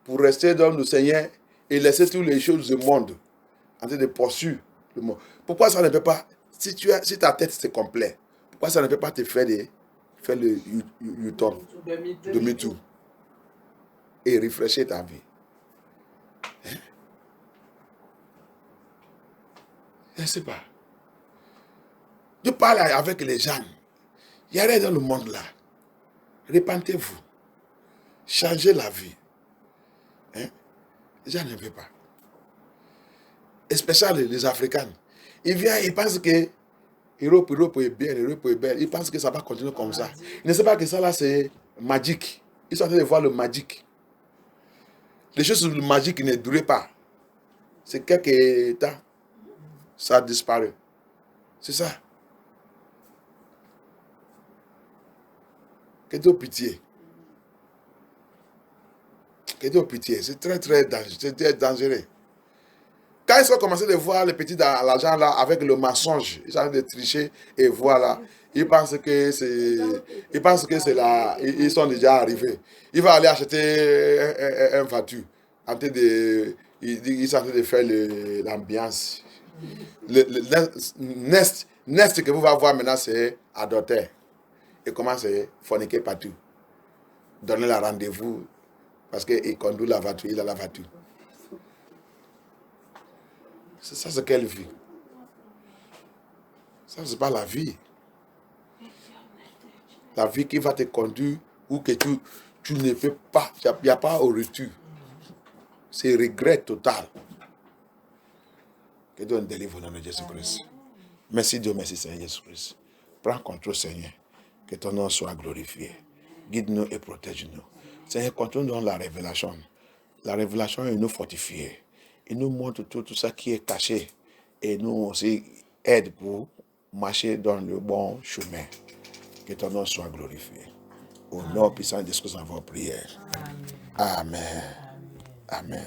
pour rester dans le Seigneur et laisser toutes les choses du monde en train de poursuivre le monde. Pourquoi ça ne peut pas, si ta tête c'est complet, pourquoi ça ne peut pas te faire le U-turn, demi-tour et réfléchir ta vie? Hein? Je ne sais pas. Je parle avec les gens. Il y a rien dans le monde là. Répentez-vous. Changez la vie. Hein? Les gens ne veulent pas. Especially les Africains. Ils viennent, ils pensent que l'Europe est bien, l'Europe est belle. Ils pensent que ça va continuer comme ça. Ils ne savent pas que ça là c'est magique. Ils sont en train de voir le magique. Les choses magiques ne durent pas. C'est quelques temps. Ça a disparu. C'est ça. Que Dieu pitié. Que Dieu pitié. C'est très dangereux. C'est très dangereux. Quand ils ont commencé à voir les petits dans l'argent là avec le mensonge, ils sont en train de tricher et voilà. Ils pensent que c'est là. Ils sont déjà arrivés. Ils vont aller acheter un voiture. Ils sont en train de faire l'ambiance. Le next que vous allez voir maintenant, c'est adultère. Et commence à forniquer partout. Donner le rendez-vous parce qu'il conduit la voiture, il a la voiture. Ça, c'est quelle vie? Ça, c'est pas la vie. La vie qui va te conduire ou que tu ne peux pas, il n'y a pas au retour. C'est regret total. Que Dieu nous délivre au nom de Jésus-Christ. Merci Dieu, merci Seigneur Jésus-Christ. Prends contrôle, Seigneur. Que ton nom soit glorifié. Guide-nous et protège-nous. Seigneur, continue dans la révélation. La révélation, il nous fortifie. Il nous montre tout ça qui est caché. Et nous aussi aide pour marcher dans le bon chemin. Que ton nom soit glorifié. Au nom puissant de Jésus, nous avons prié. Amen. Amen.